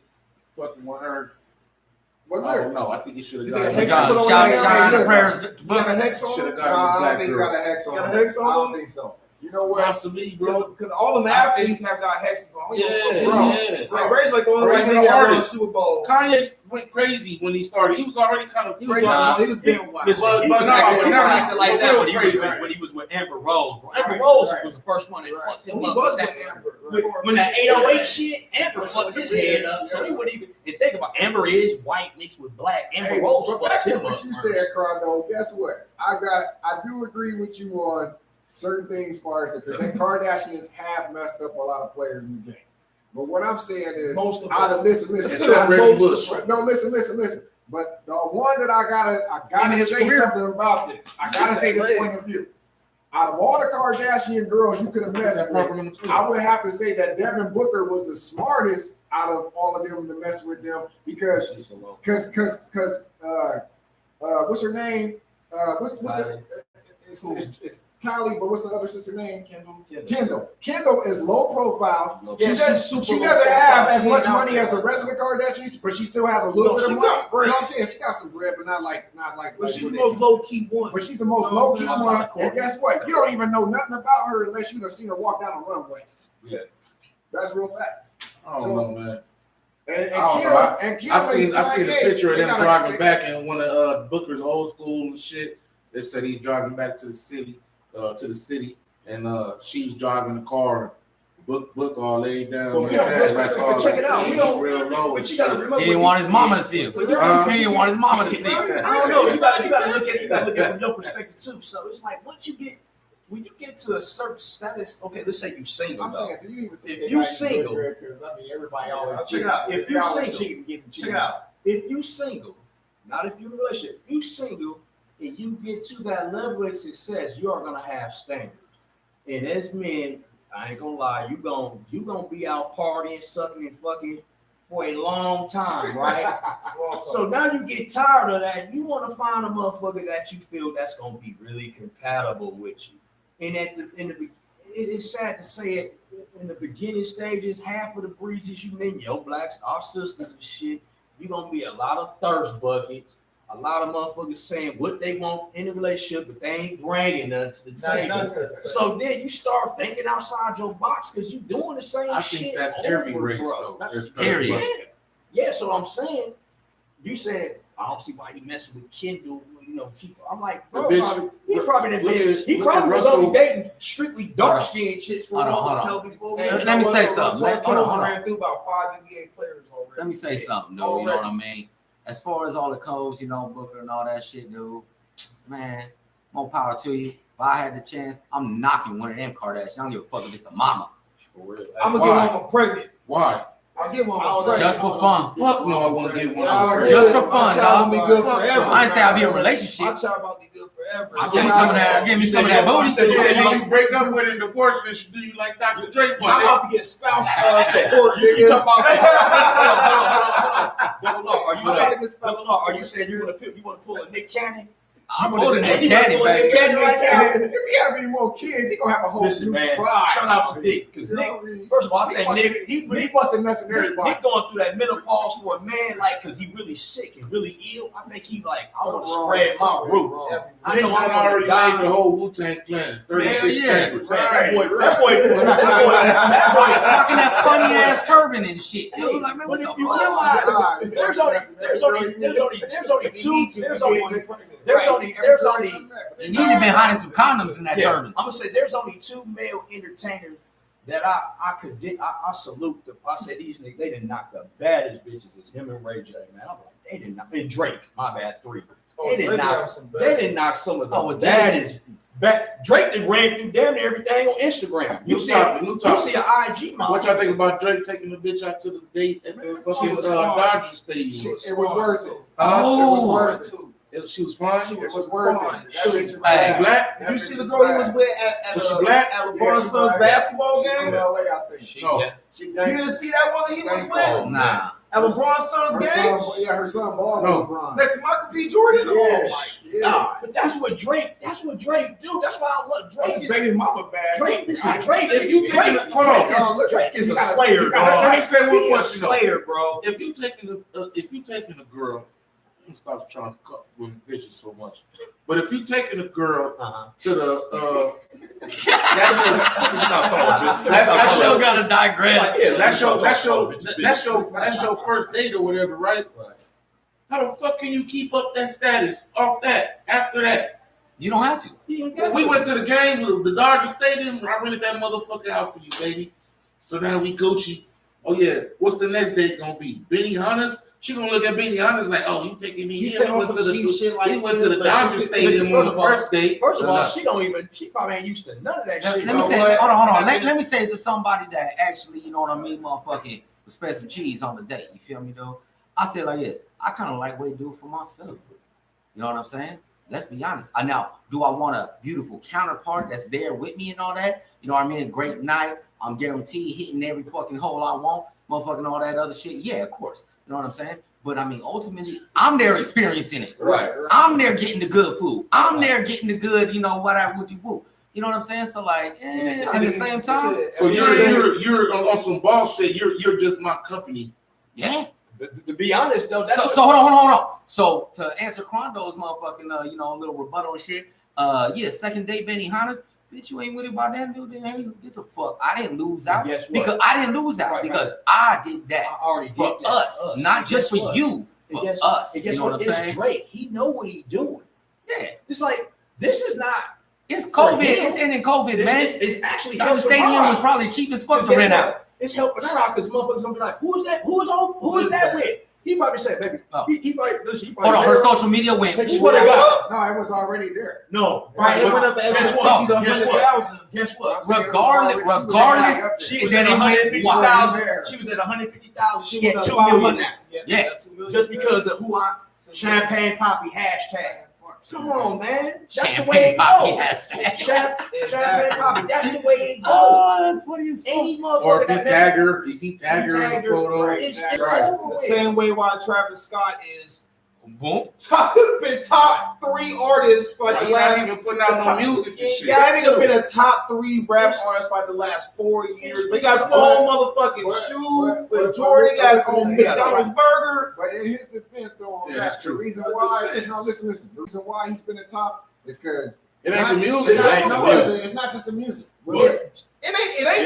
fucking with her, but I don't look, know. I think he should have You got think him. Hex Shout put on out there? shout out to Look. prayers. You got a hex on Should it? have nah, got him a I don't black think you girl. got a hex on. Got a it. hex on I don't them? think so. You know what? That's to me, bro. Because all them athletes have got hexes on. Yeah, Like yeah. Ray's like the only Ray like the nigga that won a artist. Super Bowl. Kanye went crazy when he started. He was already kind of He was crazy. he was being wild. Listen, But- he but was no, acting- but he now was he- acting like he's that real when he crazy. was with Amber Rose. Bro. Amber Right, Rose right. was the first one that Right. fucked him He up. was With with that- Amber. when that 808 shit, Amber fucked his head up. So he wouldn't even. And think about Amber is white mixed with black. Amber Hey, Rose but back fucked to him up. what you first. said, Crondo. Guess what? I do agree with you on certain things, as far as because the Kardashians have messed up a lot of players in the game. But what I'm saying is, Most of out them. of listen, Except not Reggie most- Bush. No, listen. But the one that I In gotta his say career. something about this. I gotta say this point of view. Out of all the Kardashian girls you could have That's messed that with, number 2. I would have to say that Devin Booker was the smartest out of all of them to mess with them because what's her name? What's the it's Kylie, but what's the other sister name? Kendall. Kendall is low profile. Yeah, She she's super doesn't low have profile. as She much ain't out money there. as the rest of the Kardashians, but she still has a little No, bit she of money. got bread. You know what I'm saying? She got some bread, but not like. But she's what the they- most low key one. But she's the most You know what low I'm key saying? one. Outside the And guess what? You don't even know nothing about her unless you have seen her walk down the runway. Yeah. That's real facts. I don't know, man. And I don't Kim, know. and Kim I seen a Kanye, picture of they them gotta- driving they- back in one of Booker's old school and shit. They said he's driving back to the city, and she was driving the car. Book all laid down. But like we don't- that, but- like but all check like it out. that, We don't- real low. But you gotta remember, He didn't want his mama to see him. When you- He didn't want his mama to see him. I don't know. You gotta look at it from your perspective too. So it's like when you get to a certain status, okay, let's say you single. I'm though. saying, do you even think If you anybody can do single- it? Because I mean, everybody always Check it out. If you always single- cheating, getting Check cheated. it out. If you single, not if you're in a relationship, if you single and you get to that level of success, you are gonna have standards. And as men, I ain't gonna lie, you gonna be out partying, sucking and fucking for a long time, right? So now you get tired of that. You want to find a motherfucker that you feel that's gonna be really compatible with you. And it's sad to say it, in the beginning stages, half of the breezes you meet, your blacks, our sisters and shit, you're gonna be a lot of thirst buckets, a lot of motherfuckers saying what they want in a relationship, but they ain't bringing nothing to the table. So then you start thinking outside your box because you're doing the same I shit. think that's over, every race, bro. though. That's There's period. Yeah. Yeah, so I'm saying, you said I don't see why he messing with Kendall. You know, I'm like, The bro, bitch- he probably done look been, at- he look at probably was Russell. only dating strictly dark skinned chicks for Hold on, a hold while, on. you know, before Hey, we. you Let me know say what? something. Hold Hold on. ran through about 5 NBA players already. Let me say something, dude. You know what I mean? As far as all the codes, you know, Booker and all that shit, dude, man, more power to you. If I had the chance, I'm knocking one of them Kardashians. I don't give a fuck if it's the mama. For real. I'm gonna Why? get one pregnant. Why? I'll get one Oh, pregnant. Just for fun. Fuck no, I won't get one. Y'all Just Just good. for fun, My child dog. be good Fuck forever. no. I ain't say I'll be in a My relationship. child about to be good forever. Give me some of that. Give me some of that booty. said- You said said you you break up with and divorce and she do you like Dr. Dre. I'm about to get spouse support, You nigga. talking about? Hold on. Are you I'm about saying? to get spouse Hold on. Are you support. saying you want to pull a Nick Cannon? I'm You wanna pulling do- that you wanna candy, pull a baby. Nick Cannon right now? If he have any more kids, he gonna have a whole Listen, new man. tribe. Shout out to Nick because You know Nick. what I mean? First of all, I think Nick. He busting nuts in everybody. Nick going through that menopause for a man, like, because he really sick and really ill. I think he like, I want to Something spread wrong. my roots. Something wrong. I Nick know I'm done already gonna made the die. whole Wu-Tang Clan, 36 Hell yeah. chambers. Man, that boy, Rocking that funny ass turban and shit. Dude, like, man, what But the if you fuck? realize, there's only You need to been hiding some condoms in that turban. I'm gonna say there's only two male entertainers that I salute them. I say these niggas, they didn't knock the baddest bitches as him and Ray J, man. I'm like, they didn't knock, and Drake, my bad, 3. They didn't knock some of the Oh, well, baddest. Drake done ran through damn near everything on Instagram. You see an IG model. What y'all think about Drake taking the bitch out to the date at the fucking Dodger Stadium? It was worth it. Oh. It was worth it. She was fine. It was worth fine. it. That bitch Was she black? You see the girl he was with at Was she black? LeBron's Yeah, she son's black. basketball She from game? LA, I think. No. She You didn't see that one that he was Oh, with nah. at LeBron's son's game? Her son ball No. with LeBron. Next to Michael B. Jordan? Oh my God. But that's what Drake do. That's why I love Drake. His baby mama bad. Drake, listen, Drake. If you taking a- hold on. Drake is a He got- slayer, he bro. got- Let me say one He a question though. slayer, bro. If you taking a girl, I'm gonna stop trying to cut with bitches so much. But if you taking a girl to the I still gotta digress. that's your first date or whatever, right? How the fuck can you keep up that status off that after that? You don't have to. We went to the game, the Dodger Stadium. I rented that motherfucker out for you, baby. So now we Gucci. Oh yeah, what's the next date gonna be? Benny Hunters? She gonna look at Benny Hunters like, oh, you taking me He here? take We on went some to cheap shit like we went to the this, Dodger but- Stadium on the first date. First of all, she probably ain't used to none of that Let shit. me know say, what? hold on. And I Let me say it to somebody that actually, you know what I mean, motherfucking respect some cheese on the date. You feel me, though? I say it like this. I kind of like what he do for myself. You know what I'm saying? Let's be honest. Now, do I want a beautiful counterpart that's there with me and all that? You know what I mean? A great night. I'm guaranteed hitting every fucking hole I want. Motherfucking all that other shit. Yeah, of course. You know what I'm saying? But I mean, ultimately, I'm there experiencing it. Right. I'm there getting the good food. I'm there getting the good, you know, whatever would you woo. You know what I'm saying? So like, at the same time, So you're on some ball shit. You're just my company. yeah. To be honest, though, that's So hold on. So to answer Quando's motherfucking, you know, little rebuttal and shit. Yeah, second date Benny Hannes. Bitch, you ain't with it about that dude. Then hey, who gives a fuck? I didn't lose out Guess what? because I didn't lose out Right, because I did that I already did for that. us, not And just guess for what? you, And for guess- us. and You guess know what I'm It's saying? Drake. He know what he doing. Yeah, It's like this is not. it's For COVID. him, It's ending COVID, man. It's actually Dodger helping Stadium her was out. probably cheap as fuck to Guess rent what? out. It's helping her out because motherfuckers gonna be like, who is that? Who is that with? He probably said, baby. Oh. He probably listen. He probably Hold on, her met social media went. I swear to God. No, it was already there. No. Right, it went up to Guess extra what? 50 to Guess what? 100,000. Guess what? Regardless, She And was then at it went 150,000. wild. She was at 150,000. She She had went 2 up million 500. now. Yeah. 2 million. Just because of who I Champagne Poppy hashtag. Come on, man. That's the way it goes. Champagne Poppy. That's the way it goes. Oh, that's funny as fuck. Any Or motherfucker if he that tag her in the photo. it's Right. over The with. same way why Travis Scott is Boom. been top 3 artists for like Why the you not last. even putting out no music and shit? That nigga been a top 3 rap artist for like the last 4 years. But he got his own motherfucking shoe with Jordan. He got his own McDonald's burger. But in his defense, though, on Yeah, that, that's true. the reason That's why, defense. no, listen, the reason why he's been a top is because It ain't the music. it's not just the music. It ain't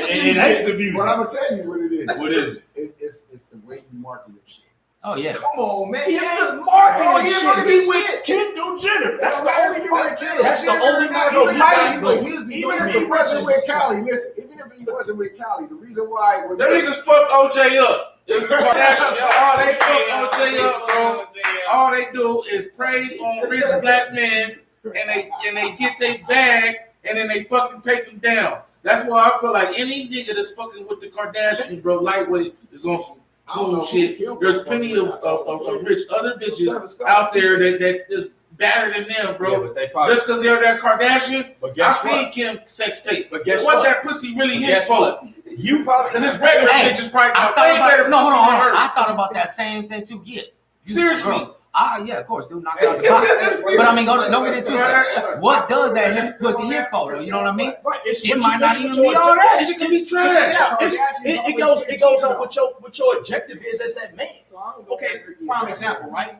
the music. the music. But I'm gonna tell you what it is. What is it? It's the way you market your shit. Oh yeah. Come on, man. He's Yes, the marketing Oh, he shit. marketing He shit. with Kendall Jenner. That's the That's only part. Kendall That's the Jenner. only Now, part. even No, if you got he- but Even if he wasn't with Callie, listen. Even if he wasn't with Callie, the reason why Them niggas fucked OJ up. It's the Kardashians. All they fuck OJ up, bro. All they do is prey on rich black men, and they get their bag, and then they fucking take them down. That's why I feel like any nigga that's fucking with the Kardashians, bro, lightweight is on some I don't cool know shit. who killed There's them, plenty but- of rich other bitches out there that is better than them, Yeah, bro. but they probably. Just because they're that Kardashian, But I guess seen what? Kim sex tape. But guess what what? that pussy really But hit guess for? what? You probably. Because his regular Hey, bitch is probably I got thought way better about, no, hold pussy on, than hold on. her. I thought about that same thing too. Yeah. Seriously. Bro, yeah, of course, dude, knock out the box. But I mean, don't get into it. What does that hit pussy hit for, though? You know what I mean? Right, it's It what might you- not it's even what your be all that. objective- It can be trash. Yeah, it's- Kardashians it always goes get on what your objective is as that man. So I don't know Okay, whether he- prime example, right?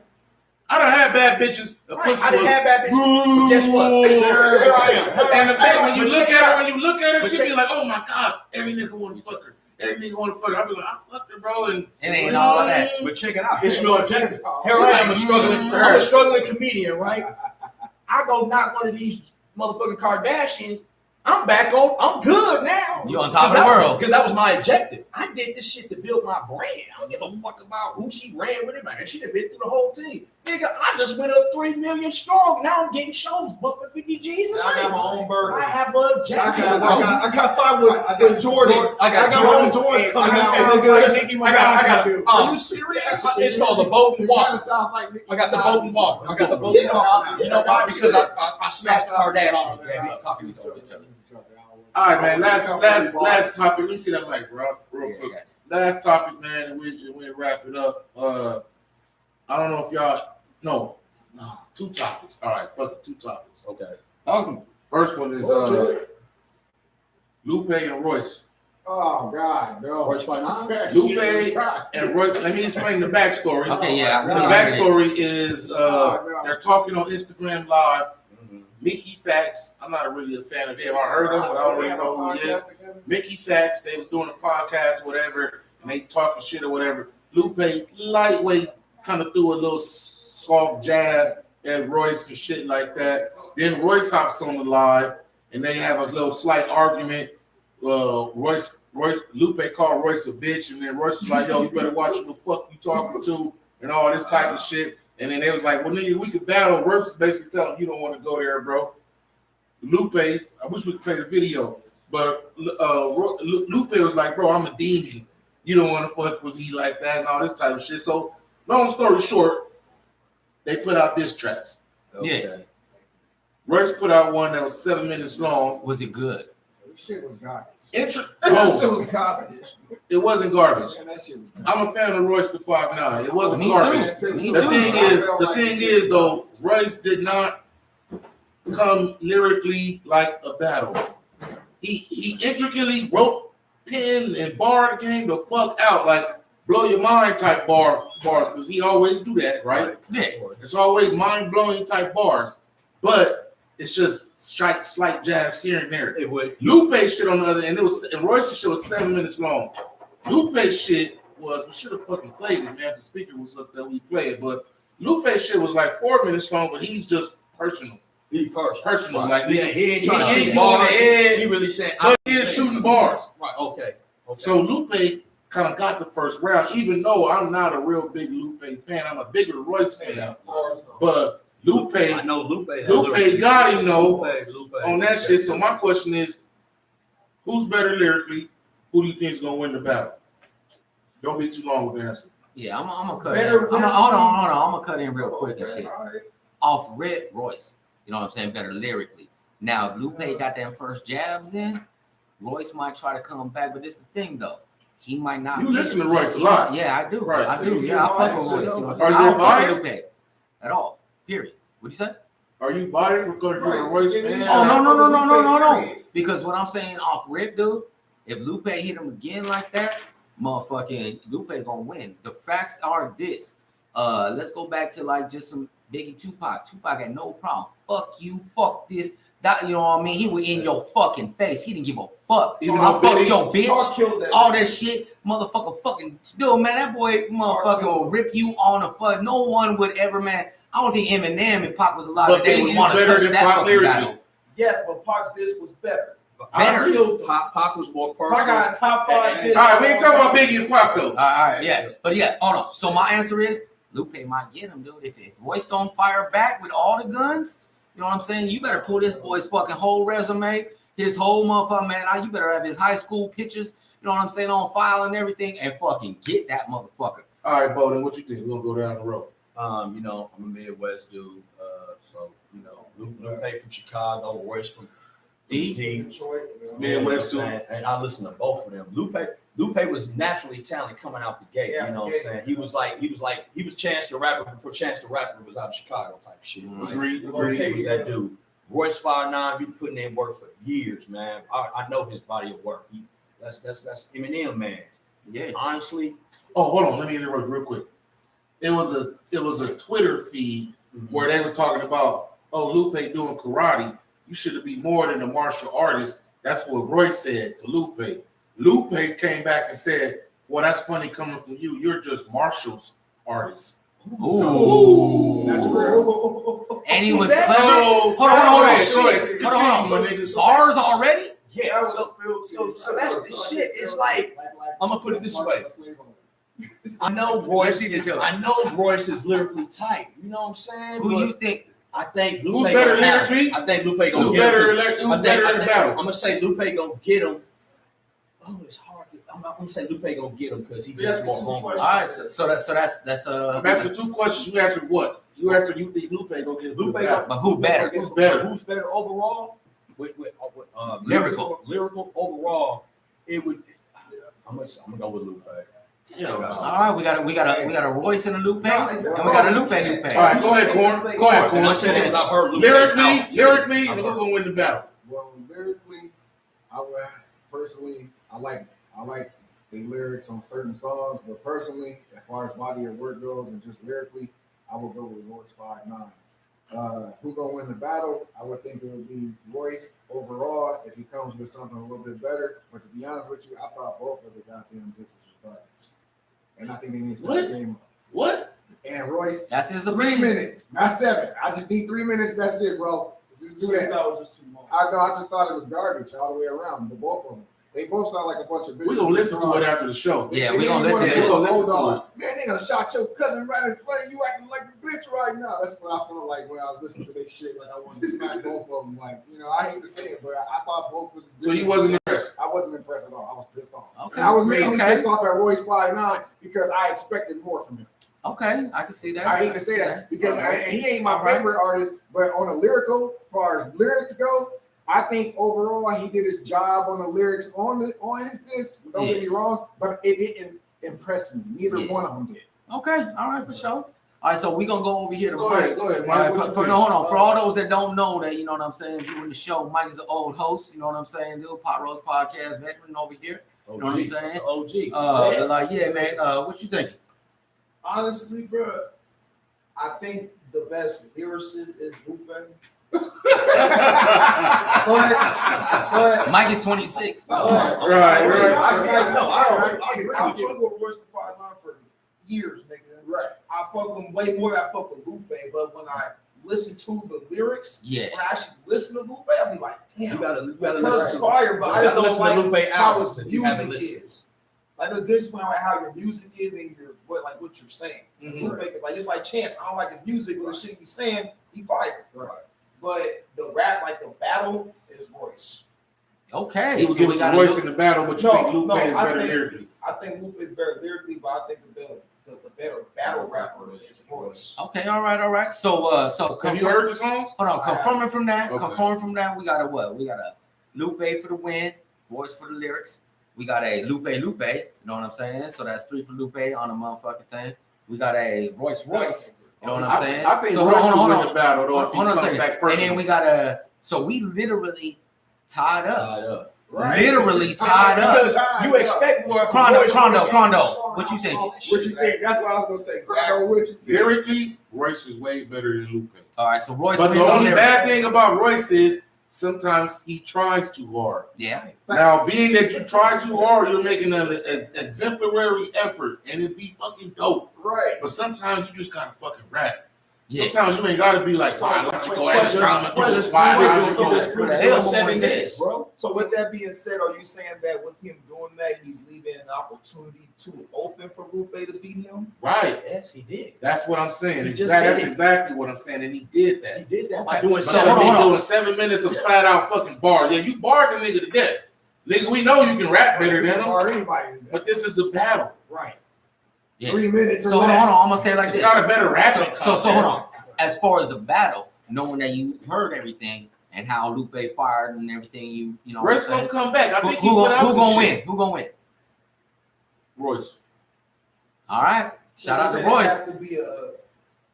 I done had bad bitches. Right, I didn't have bad bitches. But guess what? Here I am. And the thing, when you But look check at her, But she check- be like, "Oh my god, every nigga want to fuck her. Every nigga want to fuck her." I be like, "I fucked her, bro." And It ain't all of that. But check it out. It's your objective. Here I am, I'm a struggling comedian, right? I go knock one of these motherfucking Kardashians. I'm good now. You on top of the world. Because that was my objective. I did this shit to build my brand. I don't give a fuck about who she ran with it, man. She done been through the whole team. Nigga, I just went up 3 million strong. Now I'm getting shows, but for 50 G's a I got night. my own burger. I have an objective. I got signed with Jordan. I got my own Jordan. Jordans coming I out. got- Nigga, like Nicki I got Minaj. Are you serious? It's called the Bolton Walk. Sounds like Nicki I got the Minaj. Bolton Walk. I got the Bolton Walk. You know why? Because I smashed the Kardashian. Yeah, talking to each other. all right, man. Last topic. Let me see that mic, bro. Real Yeah, quick. I got Last topic, man, and we wrap it up. I don't know if y'all. No, 2 topics. All right, fuck it, 2 topics. Okay. you. First one is Lupe and Royce. Oh God, no. Royce 5'9"? Lupe and Royce. Let me explain the backstory. Okay, yeah. I The really like it. backstory is they're talking on Instagram Live. Mickey Facts. I'm not really a fan of him. I heard him, but I don't really know who he is. Mickey Facts. They was doing a podcast or whatever, and they talking shit or whatever. Lupe lightweight kind of threw a little soft jab at Royce and shit like that. Then Royce hops on the live, and they have a little slight argument. Lupe called Royce a bitch, and then Royce was like, "Yo, you better watch who the fuck you talking to," and all this type of shit. And then they was like, "Well, nigga, we could battle." Royce was basically telling him, "You don't want to go there, bro." Lupe, I wish we could play the video, but Lupe was like, "Bro, I'm a demon. You don't want to fuck with me like that," and all this type of shit. So, long story short, they put out diss tracks. Yeah. Royce put out one that was 7 minutes long. Was it good? This shit was garbage. That shit No, was garbage. it wasn't garbage. Man, that shit was I'm a fan of Royce the 5'9". It wasn't Me garbage. too. Me The too. thing is, though, Royce did not come lyrically like a battle. He intricately wrote, pen, and barred the game the fuck out, like blow your mind type bars, because he always do that, right? Yeah. It's always mind blowing type bars, but it's just slight jabs here and there. It would. Lupe shit on the other end, and Royce's shit was 7 minutes long. Lupe's shit was, we should have fucking played it, man. The speaker was up there, we played it, but Lupe's shit was like 4 minutes long, but he's just personal. He Personal, like yeah, he ain't trying to he shoot ain't bars. going to head, He really saying, but he is shooting bars. Right. Okay. So Lupe kind of got the first round, even though I'm not a real big Lupe fan. I'm a bigger Royce fan, but Lupe I know Lupe. got him though Lupe. on that shit. So my question is, who's better lyrically? Who do you think is gonna win the battle? Don't be too long with the answer. Yeah, I'm gonna cut Better in. Hold on. I'm gonna cut in real quick and Okay, shit. all right. Off rip, Royce. You know what I'm saying? Better lyrically. Now, if Lupe got them first jabs in, Royce might try to come back. But this is the thing, though. He might not. You listen to Royce a lot. Yeah, I do. Right. I do. Yeah, I fuck with Royce. You know what Are I'm you saying? I don't fuck biased? with Lupe at all. Period. What'd you say? Are you biased because you're a Royce fan? Oh, no. Because what I'm saying off rip, dude, if Lupe hit him again like that, motherfucking Lupe gonna win. The facts are this. Let's go back to like just some Biggie Tupac. Tupac had no problem. Fuck you, fuck this. That, you know what I mean? He was in your fucking face. He didn't give a fuck. Even I though fucked Biggie- your bitch. Pac killed that. All that shit, motherfucker, fucking dude, man. That boy, motherfucker, will rip you on the fuck. No one would ever, man. I don't think Eminem, if Pac was alive But today, would Biggie's want to better touch than that Pac fucking lyrically. battle. Yes, but Pac's disc was better. Better. Killed him. Pac was more Pac personal. got a top 5 All disc. All right, we ain't talking about Biggie and Pac though. All right, yeah, but yeah, hold on. So my answer is Lupe might get him, dude. If Royce don't fire back with all the guns, you know what I'm saying? You better pull this boy's fucking whole resume, his whole motherfucker, man. You better have his high school pictures, you know what I'm saying, on file and everything, and fucking get that motherfucker. All right, Bowden, what you think? We're gonna go down the road. You know, I'm a Midwest dude, so you know, Lupe from Chicago, Royce from D. Detroit. Midwest you know what I'm saying? And I listen to both of them. Lupe was naturally talented coming out the gate. Yeah, you know what I'm saying? He was Chance the Rapper before Chance the Rapper was out of Chicago type shit. Right? Agreed, Lupe agreed. was that dude. Royce 5'9", been putting in work for years, man. I know his body of work. That's Eminem, man. Yeah. Honestly, Oh, hold on, let me interrupt real quick. It was a Twitter feed where they were talking about, oh, Lupe doing karate. You should be more than a martial artist. That's what Royce said to Lupe. Lupe came back and said, well, that's funny coming from you. You're just martial artists. Ooh. That's real. And he was See, that's- clever. So, Hold on. Go ahead. Hold on. Continue, my nigga. Bars already? yeah. So that's the shit. It's like, I'm gonna put it this way. I know Royce is lyrically tight. You know what I'm saying? Who But you think? I think Lupe Who's better gonna have lyrically? him. I think Lupe gonna Who's get better? him. Who's better in the battle? I'm gonna say Lupe gonna get him. Oh, it's hard. I'm gonna say Lupe gonna get him because he's just more hungry. All right, so that's I'm asking two questions. You answered what? You answered you think Lupe gonna get Lupe, battle. but who better? Who's better? Who's better overall? With lyrical overall, it would. I'm gonna go with Lupe. Yeah. All right, we got a Royce and a Lupe, No, and we got a Lupe. All right, go ahead, Corn. Go ahead, And Corn. I'm saying this because I've heard Lupe. Lyrically, who's gonna win the battle? Well, lyrically, I would personally, I like the lyrics on certain songs, but personally, as far as body of work goes and just lyrically, I would go with Royce 5'9". Who gonna win the battle? I would think it would be Royce overall if he comes with something a little bit better. But to be honest with you, I thought both of the goddamn disses was garbage, and I think they need to What? step the game up. What? And Royce, That's his 3 opinion. minutes, not 7. I just need 3 minutes. That's it, bro. Just do that. That was just too long. I know. I just thought it was garbage all the way around. The both of them, they both sound like a bunch of bitches. We're gonna listen to it after the show. Yeah, And we then gonna you listen wanna to it. go, We're gonna "Hold listen to on. Man, they done shot your cousin right in front of you, acting like a bitch right now." That's what I felt like when I was listening to this shit. Like I wanted to smack both of them. Like, you know, I hate to say it, but I thought both of them. So you wasn't impressed. I wasn't impressed at all. I was pissed off. Okay. And I was mainly Okay. pissed off at Royce 5'9" because I expected more from him. Okay, I can see that. I hate to say that because he ain't my All right. favorite artist, but on a lyrical, as far as lyrics go, I think overall he did his job on the lyrics on his disc. Don't get me wrong, but it didn't impress me. Neither Yeah. one of them did. Okay, all right, for sure. All right, so we're gonna go over here to Go Mike. ahead, All right, Mike. What you think? no, hold on. For all those that don't know that, you know what I'm saying, if you in the show, Mike is an old host, you know what I'm saying, new Pot Rose Podcast veteran over here. OG, know what I'm saying? OG. Like, yeah, man, what you thinking? Honestly, bro, I think the best lyricist is Lupe. But Mike is 26. Right. I fuck with Royce the 5'9" for years, nigga. Right. I fuck with him way more than I fuck with Lupe. But when I listen to the lyrics, Yeah. when I actually listen to Lupe, I'll be like, damn, You gotta because listen it's to fire, but I You just gotta don't listen to like Lupe how albums his if you haven't music listened. is. Like the difference between how your music is and your what you're saying. Mhm. Lupe, like it's like Chance. I don't like his music, but the shit he's saying, he fired. Right. But the rap, like the battle, is Royce. Okay. He was giving to Royce in the battle, but you No, think Lupe no, is I better think- lyrically. I think Lupe is better lyrically, but I think the better battle rapper is Royce. Okay, all right. So Have you heard the songs? Hold on, confirming from that, Okay. we got a what? We got a Lupe for the win, Royce for the lyrics. We got a Lupe, you know what I'm saying? So that's 3 for Lupe on the motherfucking thing. We got a Royce, you know what I'm saying? I think So Royce hold will on, win hold the on. battle though if he Hold on a comes second. back And personally. then we got a, so we literally tied up. Tied up. Literally tied up. Because you expect more from Crondo, Royce. what you think? What you think? That's what I was gonna say. So what you think? Lyrically, Royce is way better than Lupe. All right, so Royce But wins the on only lyrics. bad thing about Royce is sometimes he tries too hard. Yeah. Now, being that you try too hard, you're making an exemplary effort, and it'd be fucking dope. Right. But sometimes you just gotta fucking rap. Yeah. Sometimes you ain't gotta be like So, biological wait, and trauma. question, Just question, biological. question, They don't 7 minutes, bro. So with that being said, are you saying that with him doing that, he's leaving an opportunity too open for Lupe to beat him? Right. Yes, he did. That's what I'm saying. He just That's did it. exactly what I'm saying, and he did that. He did that by Okay. doing So, Because hold on, he hold on. doing 7 minutes of flat out fucking bars. Yeah, you barred the nigga to death. Nigga, we know you can rap better than him, Or anybody. but this is a battle. Right. Yeah. 3 minutes. So hold on, I'm gonna say it like It's this. not a better rapping So hold on. contest. As far as the battle, knowing that you heard everything and how Lupe fired and everything, you know. Royce what I'm gonna come back. I saying? think he put out Who some gonna shit. win? Who gonna win? Royce. All right. Shout out to It Royce. has to be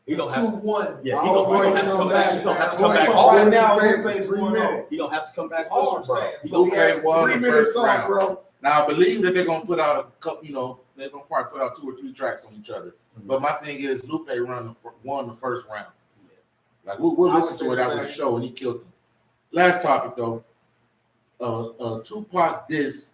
He a gonna have 2-1. Yeah, All he gonna Royce have to come come back. back. He gonna have to Royce come back So hard. right now, Favor, Lupe's 3 1-0. minutes. He gonna have to come back That's all hard, I'm bro. saying. So He Lupe has won 3 the minutes first off, round. bro. Now I believe that they're gonna put out a couple. You know, they're gonna probably put out 2 or 3 tracks on each other. Mm-hmm. But my thing is, Lupe won the first round. Like we'll I would listen say to it the after the same. show, and he killed him. Last topic though, Tupac diss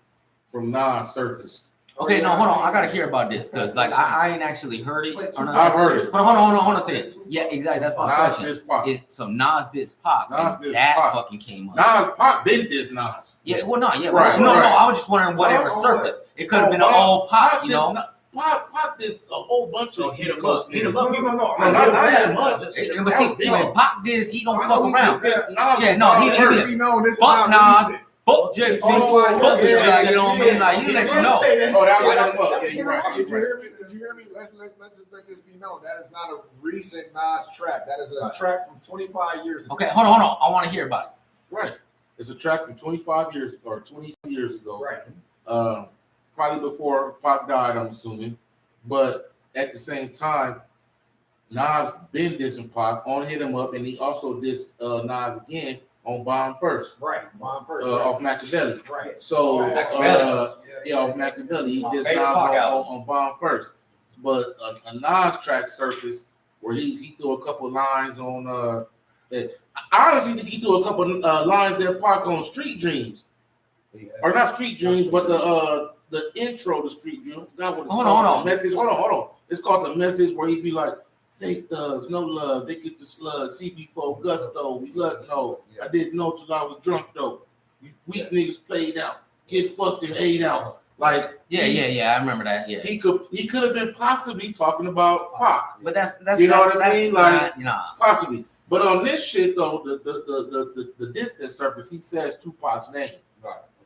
from Nas surfaced. Okay, Oh, no, yeah, hold on. seen I gotta that. heard about this because like I ain't actually heard it. Wait, Or not. I've heard it. But hold on. Say it. Yeah, exactly. That's my Nas question. diss Pac. So Nas diss Pac. Nas and diss that Pac. fucking came up. Nas Pac been diss Nas. Yeah, well, no, yeah, Right, no, right. I was just wondering whatever Oh, surfaced. It could have been Oh, an old Pac, you diss know. Pac diss a whole bunch of Hit East him Coast up. Hit him niggas. up. No. No, not him up. But That see, was big. when Pac diss, he don't I fuck know he around. Diss Nas Yeah, no, he first. did. We know this is Fuck not Nas. recent. Fuck Jay Z. Oh, Fuck yeah, you, like, you know what I mean? Like, you He let you did know. say that. Oh, that was Yeah. him up. Yeah, you're right. If you hear me, let's just let this be known. That is not a recent Nas track. That is a track from 25 years ago. Okay, hold on. I want to hear about it. Right. It's a track from 25 years or 20 years ago. Right. Probably before Pac died, I'm assuming. But at the same time, Nas been dissing Pac on Hit 'Em Up, and he also dissed Nas again on Bomb First, Right. Bomb first. off Machiavelli. Right. So, Machiavelli. yeah, off Machiavelli, he My dissed favorite Nas Pac album. on Bomb First. But a Nas track surfaced where he threw a couple lines on. I honestly think he threw a couple lines there, Pac on Street Dreams, or not Street Dreams, but the intro to Street Dreams. I forgot what it's Hold called. on. The message. Hold on. It's called The Message, where he'd be like, "Fake thugs, no love. They get the slug. CB4 gusto. We luck no. I didn't know till I was drunk though. You weak niggas played out. Get fucked and ate out." Like Yeah. I remember that. Yeah. he could have been possibly talking about Pac, But that's You know that's, what I mean? that's Like- not, nah. possibly. But on this shit though, the distance surface, he says Tupac's name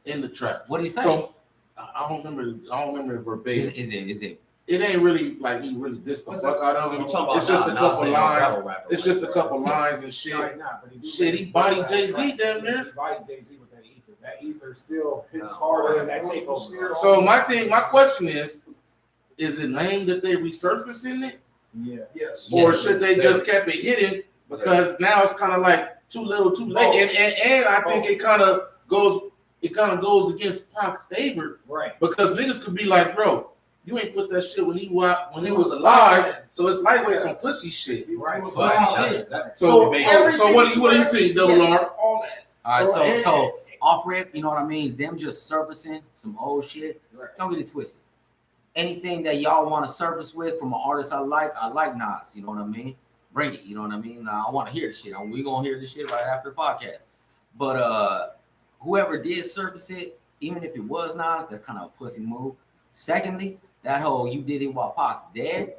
in the track. What do you say? So I don't remember it verbatim. Is it? It ain't really like he really dissed the What's fuck out of him. You talking about It's just a Nas, couple ain't no lines. battle rapper It's like just a that. couple lines and shit. Right now, but he Shit, he bodied Jay-Z damn near. He bodied Jay-Z with that ether. That ether still hits harder than that takeover. So my question is it lame that they resurfacing it, Yeah. Yes. or Yes. should they just kept it hidden because now it's kind of like too little, too late, and I think it kind of goes against Pac's favor Right. because niggas could be like, bro, you ain't put that shit when he was alive, so it's lightweight some pussy shit. Right. was But wild. shit. So everything what do you think, Double yes, R? all that. All right, So- so off rip, you know what I mean? Them just surfacing some old shit. Right. Don't get it twisted. Anything that y'all want to surface with from an artist I like Nas. You know what I mean? Bring it. You know what I mean? I want to hear the shit. We gonna hear this shit right after the podcast. But whoever did surface it, even if it was Nas, that's kind of a pussy move. Secondly, that whole you did it while Pac's dead.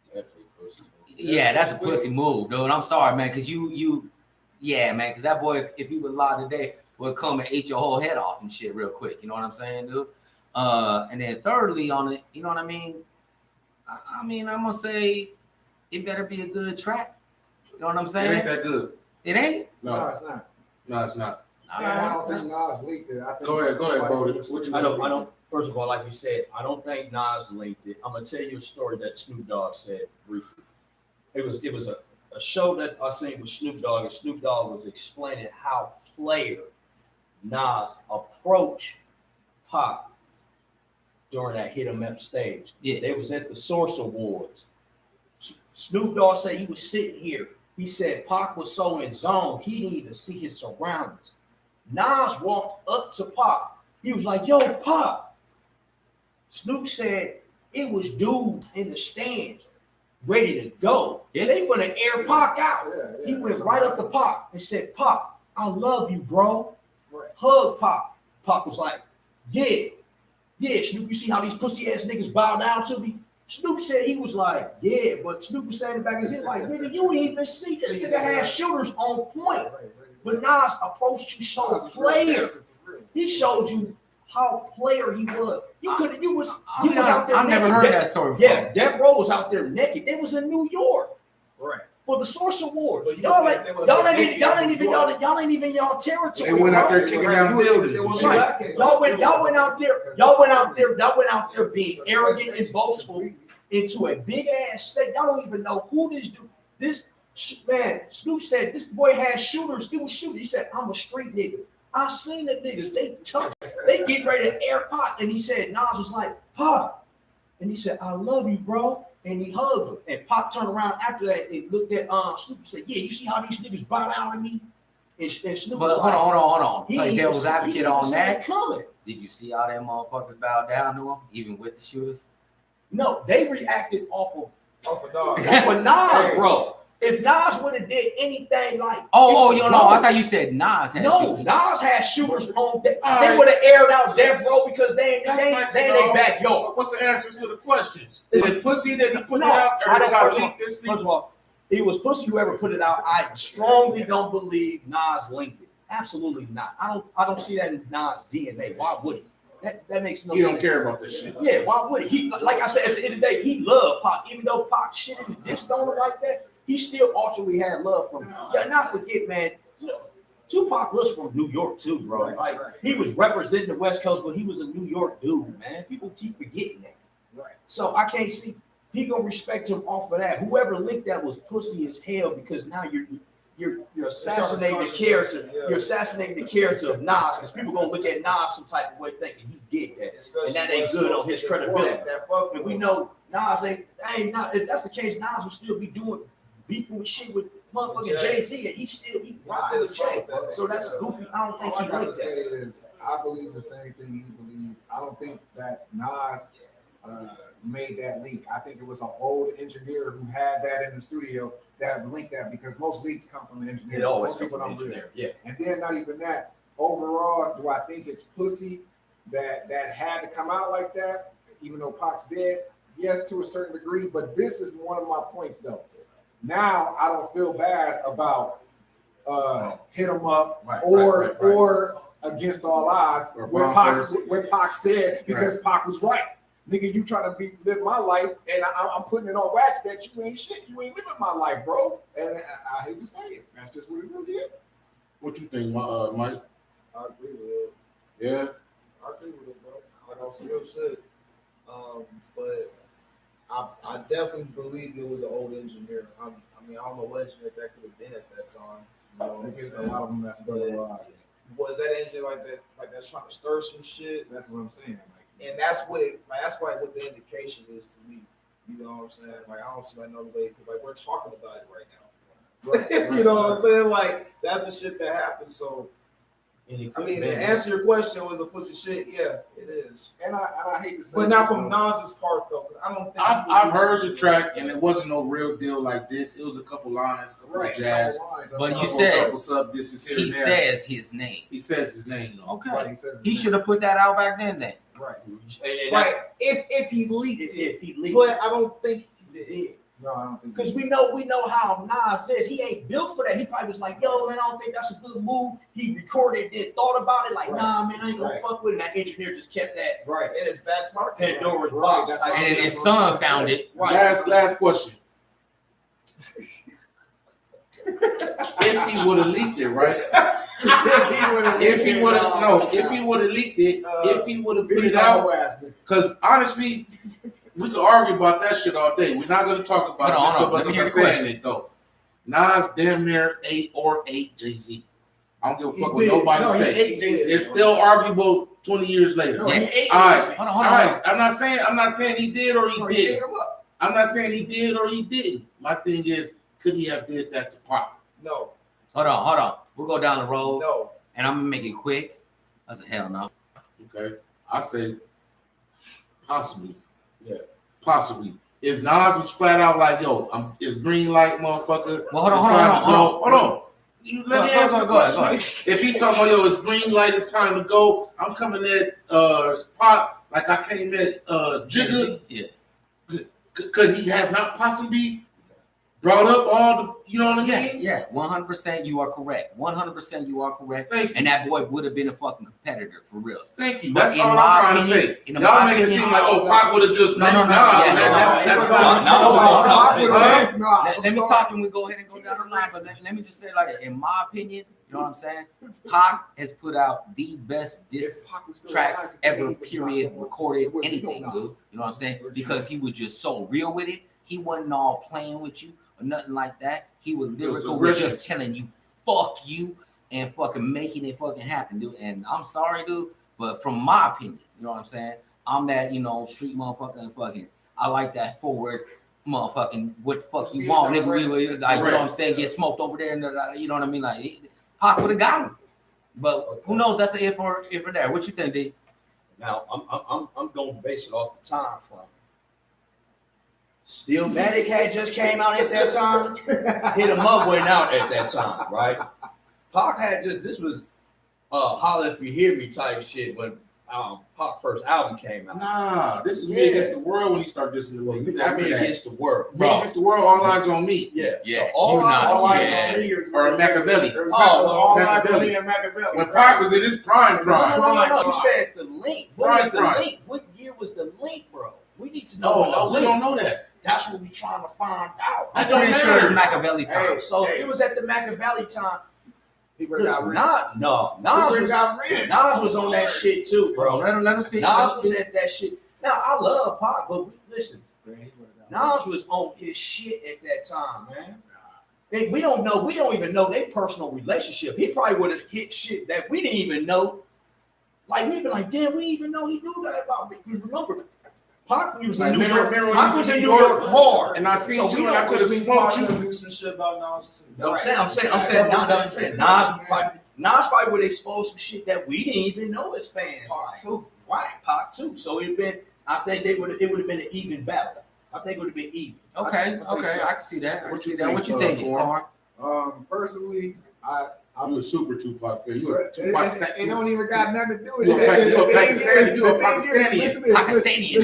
Definitely pussy. Yeah, that's a pussy move, dude. I'm sorry, man, because because that boy, if he was alive today, would come and eat your whole head off and shit real quick. You know what I'm saying, dude? And then thirdly on it, you know what I mean? I mean, I'm gonna say it better be a good track. You know what I'm It ain't saying? that good. It ain't. No, No, it's not. no, it's not. All And I right. don't think Nas leaked it. I think Go ahead, Bodie. What you I don't. First of all, like you said, I don't think Nas linked it. I'm gonna tell you a story that Snoop Dogg said briefly. It was a show that I seen with Snoop Dogg, and Snoop Dogg was explaining how player Nas approached Pac during that Hit 'Em Up stage. Yeah. They was at the Source Awards. Snoop Dogg said he was sitting here. He said Pac was so in zone, he didn't even see his surroundings. Nas walked up to Pac. He was like, yo, Pac. Snoop said it was dudes in the stands ready to go. Yeah. They finna air Pac out. Yeah, He went right up to Pac and said, Pac, I love you, bro. Right. Hug Pac. Pac was like, yeah, Snoop, you see how these pussy ass niggas bow down to me? Snoop said he was like, yeah, but Snoop was standing back in his head like, nigga, you ain't even see this nigga had shooters on point. But Nas approached you so player. He showed you how player he was. You could, you was out there. I've never naked. heard that story before. Yeah, Death Row was out there naked. They was in New York Right. for the Source Awards. But you Y'all think ain't they would've y'all been ain't naked y'all in ain't New even York? y'all ain't even y'all territory. They went out there bro. kicking Right. down You buildings would've- and they shit. would've- Right. Y'all went out there being arrogant and boastful into a big ass state. Y'all don't even know who this dude. This man, Snoop said this boy had shooters. He was shooting. He said, I'm a street nigga. I seen the niggas. They tough. They get ready to air Pac. And he said, Nas was like, Pac. And he said, I love you, bro. And he hugged him. And Pac turned around after that and looked at Snoop and said, yeah, you see how these niggas bow down to me? And Snoop But was hold like, on. he Like ain't devil's even- advocate he on ain't that. coming. Did you see all that motherfuckers bow down to him, even with the shooters? No, they reacted Off of dog. for Nas, bro. If Nas would have did anything like Oh, it's you a know, go. I thought you said Nas had No, shooters. Nas had shooters on deck. All They right. would have aired out Death Row because they That's nice ain't to they know. backyard. What's the answers to the questions? Is it pussy that he put No, it out? I Or don't- they got first of leaked this First week? of all, it was pussy whoever put it out. I strongly don't believe Nas linked it. Absolutely not. I don't see that in Nas' DNA. Why would he? That makes no He sense. don't care about this shit. Yeah, why would he? He, like I said, at the end of the day, he loved Pac. Even though Pac shit and dissed on him like that, he still ultimately had love for him. Yeah, not forget, man. You know, Tupac was from New York too, bro. Like he was representing the West Coast, but he was a New York dude, man. People keep forgetting that. Right. So I can't see he gonna respect him off of that. Whoever linked that was pussy as hell because now you're assassinating the character. Yeah. You're assassinating the character of Nas because people gonna look at Nas some type of way thinking he did that. Especially And that ain't West good Coast on his niggas credibility. that fuck And with we him. know Nas ain't not. If that's the case, Nas will still be doing beefing with shit with motherfucking Jay. Jay-Z, and he ride with Jay. So that's goofy. I don't think All I he gotta like say that. is, I believe the same thing you believe. I don't think that Nas made that leak. I think it was an old engineer who had that in the studio that linked that because most leaks come from the engineer. It always Most people comes from don't the do that. engineer. Yeah. And then not even that. Overall, do I think it's pussy that had to come out like that, even though Pac's dead? Yes, to a certain degree. But this is one of my points, though. Now I don't feel bad about hit 'em up Right, or right. or against all odds Or where bomb Pac said because Pac was right. Nigga, you trying to live my life, and I'm putting it on wax that you ain't shit. You ain't living my life, bro. And I hate to say it. That's just what it really is. What you think, Mike? I agree with it. Yeah. I agree with it, bro. Like on some real shit. But I definitely believe it was an old engineer. I mean, I don't know what engineer that could have been at that time. You know what I'm There's a saying? lot of them that's still alive. Was that engineer like that's trying to stir some shit? That's what I'm saying. And that's what that's probably what the indication is to me. You know what I'm saying? Like I don't see another way because like we're talking about it right now. You know what I'm saying? Like that's the shit that happened. So And it I could mean, be. to answer your question, was a pussy shit? Yeah, it is. And I hate to say, But not this, from though. Nas's part though, because I don't think I've heard the track and it wasn't no real deal like this. It was a couple lines, a couple Right. of jabs, But you couple said- couple sub. This is here He and there. says his name. He says his name though. Okay. Right, he says He his should have put that out back then. Right. right if he leaked it, If he leaked, but I don't think he did. No, I don't think because we know how Nas says he ain't built for that. He probably was like, "Yo, man, I don't think that's a good move." He recorded it, thought about it, like, Right. "Nah, man, I ain't gonna Right. fuck with it." And that engineer just kept that Right. In his back pocket. Pandora's Right, box. that's type what I'm And shit. his son found it. Last question. If he would have leaked it, right? If he would have leaked it, if he would have put it out, because honestly, we could argue about that shit all day. We're not gonna talk about Hold on, this hold on. Let me because hear I'm the saying it though. Nas damn near 8 Jay-Z. I don't give a fuck what did. nobody No, he say. ate Jay-Z. It's still arguable 20 years later. No, Yeah. he ate All right. Hold on, All hold on. right. I'm not saying he did or he He ate didn't. him up. I'm not saying he did or he didn't. My thing is, could he have did that to Pac? No, Hold on. We'll go down the road, no. and I'm gonna make it quick. I said, hell no. Okay, I say possibly. Yeah. Possibly. If Nas was flat out like, yo, it's green light, motherfucker. Well, hold on, it's hold time on, to hold go. Hold on. You let me answer the Go ahead. question. If he's talking about, yo, it's green light, it's time to go. I'm coming at Pop like I came at Jigga. Yeah. Could he have not possibly brought up all the, you know what I mean? Yeah. 100% you are correct. 100% you are correct. Thank you. And that boy would have been a fucking competitor for real. Thank you. But That's in all my I'm trying opinion- to say. in Y'all my make it opinion- seem like, Pac would have just No, rinsed no, no, Nas. yeah, That's no, not- Let me talk and we go ahead and go down the line. But let me just say, like, in my opinion, you know what I'm saying? Pac has put out the best diss tracks ever, period, recorded, anything, dude. You know what I'm saying? Because he was just so real with it. He wasn't all playing with you or nothing like that. He was lyrical with just telling you, fuck you, and fucking making it fucking happen, dude. And I'm sorry, dude, but from my opinion, you know what I'm saying? I'm that, street motherfucker and fucking, I like that forward motherfucking, what the fuck you want, nigga, like, you know what I'm saying? Get smoked over there, and you know what I mean? Like, Pac would have got him. But who knows? That's an if or there. What you think, D? Now I'm going to base it off the time frame. Stillmatic had just came out at that time. Hit 'em Up went out at that time, right? Pac had this was holla if you hear me type shit when Pac first album came out. Nah, this is Me Against the World when he started dissing the niggas. Me After that, Against the World. Me Against the World, all eyes on me. Yeah. Yeah, So all you not- eyes on yeah. me. Or Machiavelli. All eyes on Machiavelli. me and Machiavelli. When Pac was in his prime. No. You said the link. What was the Prime. link? What year was the link, bro? We need to know. No, we don't know that. That's what we trying to find out. I I'm don't pretty sure it's matter. Machiavelli time. Hey, So if it was at the Machiavelli time, He would have got listen, rinsed. Nas was on that shit too, bro. Let him speak. Nas was at that shit. Now I love Pac, but listen, Nas was on his shit at that time, man. We don't know. We don't even know their personal relationship. He probably would have hit shit that we didn't even know. Like we'd be like, damn, we didn't even know he knew that about me. Remember, Pac was in New York. Pac was in New York hard, and I seen So you we and I don't- could have smoked you. Do some shit about Nas too. I'm saying, Nas probably would expose some shit that we didn't even know as fans. Pac too. Right, Pac too. So it think it would have been an even battle. I think it would have been even. Okay, I think so. I can see that. What you What you think, thinking, Corn? Corn? Personally, You a super Tupac fan. You a it Tupac don't even got nothing to do with You a that. You a Pakistani. Pakistani.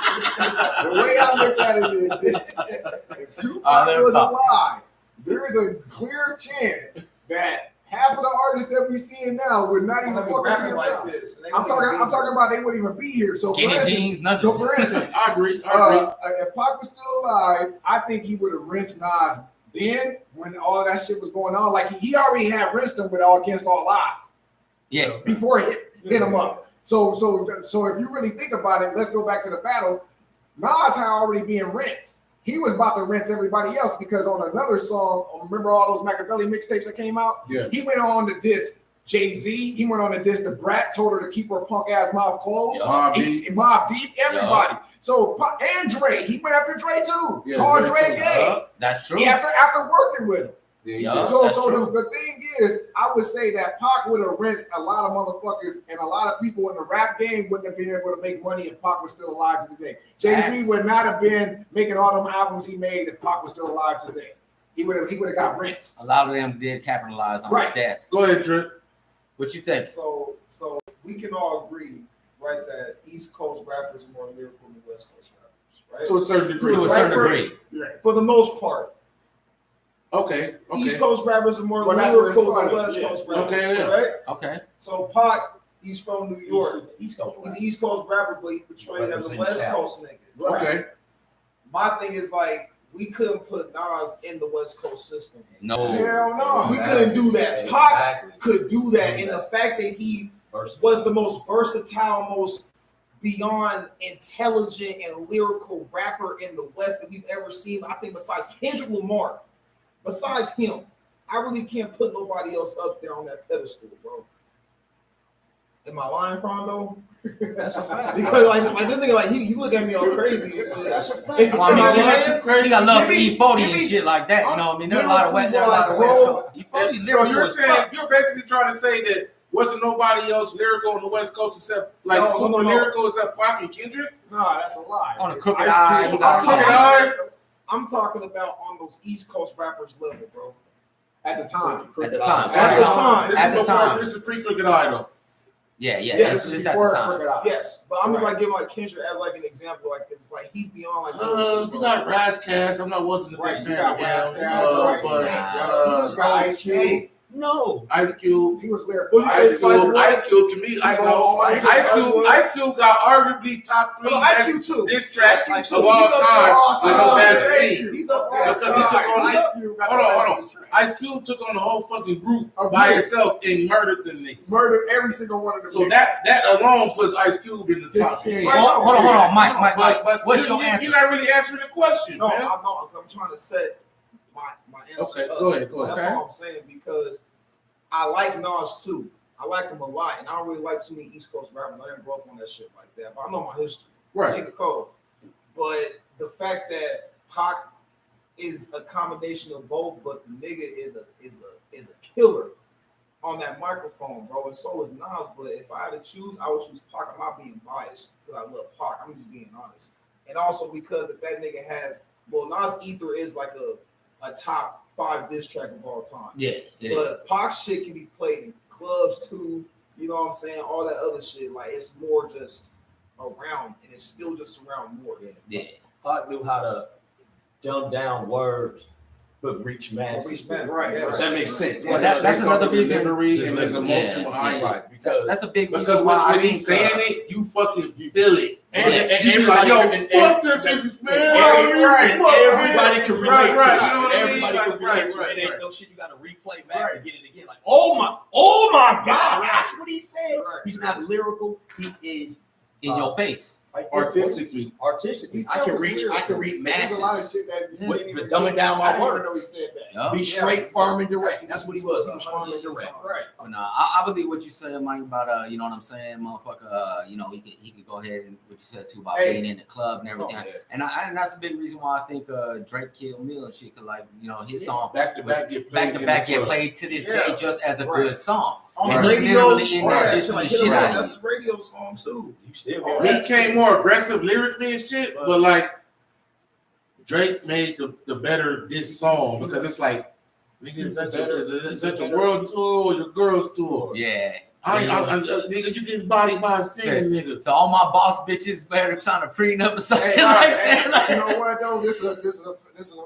The way I look at it is this: if Tupac let him was talk. alive, there is a clear chance that half of the artists that we seeing now would not even Don't be fucking rapping be like around. this. I'm talking about they wouldn't even be here. So for Skinny instance, jeans, nothing. so for instance, I agree. if Pac was still alive, I think he would have rinsed Nas then when all that shit was going on. Like he already had rinsed him with All Against All Odds Yeah. before he hit him up. So if you really think about it, let's go back to the battle. Nas had already been rinsed. He was about to rinse everybody else because on another song, remember all those Machiavelli mixtapes that came out? Yeah. He went on to diss Jay-Z. He went on to diss the Brat, told her to keep her punk ass mouth closed. Mobb Deep. Mobb Deep, everybody. So and Dre, he went after Dre too. Yeah, Called Dre Dre too. gay. That's true. He after working with him. Yeah. So that's so true. the thing is, I would say that Pac would have rinsed a lot of motherfuckers, and a lot of people in the rap game wouldn't have been able to make money if Pac was still alive today. Jay-Z Facts. would not have been making all them albums he made if Pac was still alive today. He would have got rinsed. A lot of them did capitalize on his Right. death. Go ahead, Drip. What you think? So we can all agree, right, that East Coast rappers are more lyrical than West Coast rappers, To right? a certain degree. To a certain degree. For the most part, Okay. East Coast rappers are more Well, that's where it lyrical than started. West Yeah. Coast rappers, Okay, yeah. right? Okay. So Pac, he's from New York. East Coast. He's an East Coast rapper, but he portrayed as a Represent West Cali. Coast nigga. Okay. My thing is like we couldn't put Nas in the West Coast system. No. Hell no. We couldn't do that. Pac could do that, and the fact that he was the most versatile, most beyond intelligent and lyrical rapper in the West that we've ever seen. I think besides Kendrick Lamar, besides him, I really can't put nobody else up there on that pedestal, bro. Am I lying, Prondo? That's a fact. Because like this nigga, like he look at me all crazy and shit. That's a fact. Am Well, I mean, I he lying? He got love for Maybe- E40 and maybe- shit like that. You know what I mean? There's a lot of West Coast. E40 So lyrical you're as saying fuck. you're basically trying to say that wasn't nobody else lyrical on the West Coast except like No, super no. lyrical except Pac and Kendrick? Nah, that's a lie. On a crooked Ice eye, Cube- you got Crooked Eye. I'm talking about on those East Coast rappers level, bro. At the time. At the time. At the time. time. This At is the before. time. This is pre-Crooked Eye though. Yeah, yeah. Yeah, This This is is just at the before time. Crooked Eye. Yes, but I'm just like giving like Kendrick as like an example. Like it's like he's beyond like. You got Razzcast. Wasn't a Right, big you fan of got him. Razzcast, right. But Nah. You got Ice Cube. No. Ice Cube. He was lyrical. Well, you say Spice World? Ice Cube to me, I know. Ice Cube got arguably top 3 No, Ice best Cube too. diss tracks Ice Cube of too. all He's up there time all with time. no best Hey, beat. He's up there. Because he took on Hold on. Ice Cube took on the whole fucking group Of by group. himself and murdered them niggas. Murdered every single one of them. So that alone puts Ice Cube in the top 10. Right. Hold on, Mike. But What's your you're answer? not really answering the question, No, man. I'm trying to set my answer. Okay, up. go ahead. That's all I'm saying because I like Nas too. I like him a lot, and I don't really like too many East Coast rappers. I didn't grow up on that shit like that, but I know my history. Right. Take a code. But the fact that Pac is a combination of both, but the nigga is a killer on that microphone, bro, and so is Nas. But if I had to choose, I would choose Pac. I'm not being biased because I love Pac. I'm just being honest, and also because that nigga has Nas Ether is like a top 5 diss track of all time. Yeah, it is. But Pac shit can be played in clubs too. You know what I'm saying? All that other shit, like it's more just around, and it's still just around more. Yeah. Pac knew how to dumb down words, but reach masses. Reach back. Right, Yeah. That makes sense. Well, that's another reason. Delivery and there's Yeah, emotion yeah. behind it. Right, because That's a big Because reason why I when think he's saying it, you fucking feel it. and You be like, everybody, yo, fuck them niggas, man. everybody can relate to Right, it. you know what I mean? Everybody can relate to it. Right. It ain't no shit you got to replay back and get it again. Like, oh my God, that's what he said. Right. He's not lyrical. He is in your face. right there. Artistically. Artistically, He's I can still reach lyrical. masses. There's a lot of shit that you But- didn't but even dumbing say. down my I didn't even words. know he said that. Yup. Be straight, firm, and direct. That's what he was. He was firm and direct. Right. But nah, I believe what you said, Mike, about you know what I'm saying, motherfucker. You know, he could go ahead and what you said too about Hey. being in the club and everything. Oh, yeah. And that's a big reason why I think Drake Kill Mill and shit could like, you know, his song Back to back get played. get played to this day just as a Right. good song. On And the he radio, literally in there yeah, dissing shit like the shit out of that's a radio song too. You still Oh, hear He that came shit. more aggressive lyrically and shit, but like Drake made the better this song because it's like, nigga, is that your world tour or your girls tour? Yeah. Nigga, you getting bodied by a singing nigga. To all my boss bitches, better trying to prenup or some Hey, shit like that. You know what though? This is a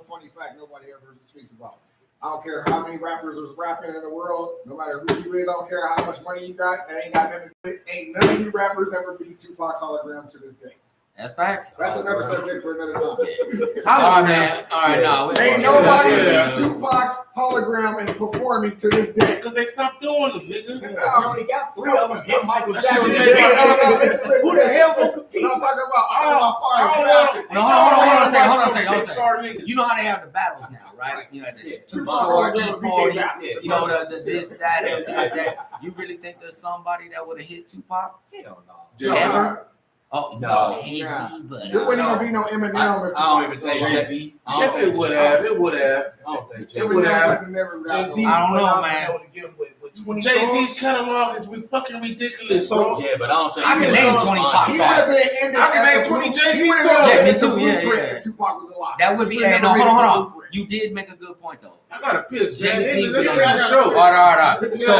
funny fact nobody ever speaks about. I don't care how many rappers was rapping in the world, no matter who you is, I don't care how much money you got, that ain't got nothing to do. Ain't none of you rappers ever beat Tupac's hologram to this day. That's facts. That's another subject for another time. All right, man. All right, now Ain't nobody Yeah. beat Tupac's hologram and performing to this day. Because they stopped doing this, nigga. You only got 3 of them. Get Michael That Jackson. shit was made Listen, Who the hell gonna I'm compete? talking about fire. No, hold on a second. Big sorry niggas. You know how they have the battles now, right? You know, Yeah, the Tupac Tupac, hologram beat E40, they back. you know, the this, that, everything like that. You really think there's somebody that would have hit Tupac? Hell no. Jay-Z. Ever? Oh, No. maybe, Nah. but There wasn't even be no Eminem if I don't Tupac even think was Jay-Z. I don't Yes, think it would so. have. It would have. I don't think It Jay-Z. would have. Eminem never Jay-Z I don't would know, not man. be able to get him with 20 Jay-Z's songs. catalog is fucking ridiculous, So- bro. Yeah, but I don't think I can name 20 Pac He songs. would have been ended. I can at name the 20 blue- Jay-Z he would've songs. been Yeah, me at the too, yeah, blueprint yeah. if Tupac was alive. that would be. He would've Hey, no, never hold made it to the on. blueprint. You did make a good point though. I gotta piss, man. Jay-Z Let's was end on the that. show. All right. Yeah. So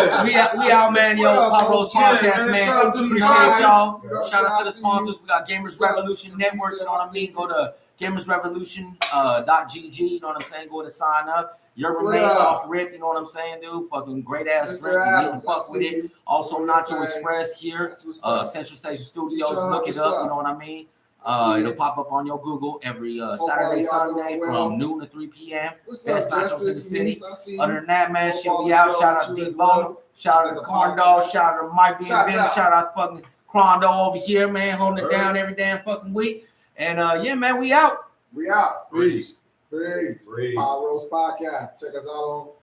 we out, man. Yo, What up, Pablo's yeah, podcast, man. man. Shout out to the Appreciate guys. y'all. You know, Shout out to the see you. sponsors. We got Gamers What's up? Revolution Network. You know what I mean? Go to gamersrevolution.gg. You know what I'm saying? Go to sign up. Your What remain up? off rip. You know what I'm saying, dude? Fucking great ass Mr. rip. You need to Adams, fuck I with see it. you. Also, What Nacho up, Express here. That's what's up. Central Station Studios. What's up? Look it What's up. up? You know what I mean? I see It'll it. pop up on your Google every all Saturday, y'all Sunday doing well. from noon to 3 p.m. What's Best up, nachos Jeff? in the This city. is I see you. Other than that, man, Hope shit, all we is out. well Shout with out to you as D-Bone. well. Shout out to Corn Dog. Shout out to Mike being Shouts Vinny. out. Shout out to fucking Crondo over here, man, holding it down every damn fucking week. And yeah, man, we out. We out. Peace. Peace. Breathe. Power Rose Podcast. Check us out on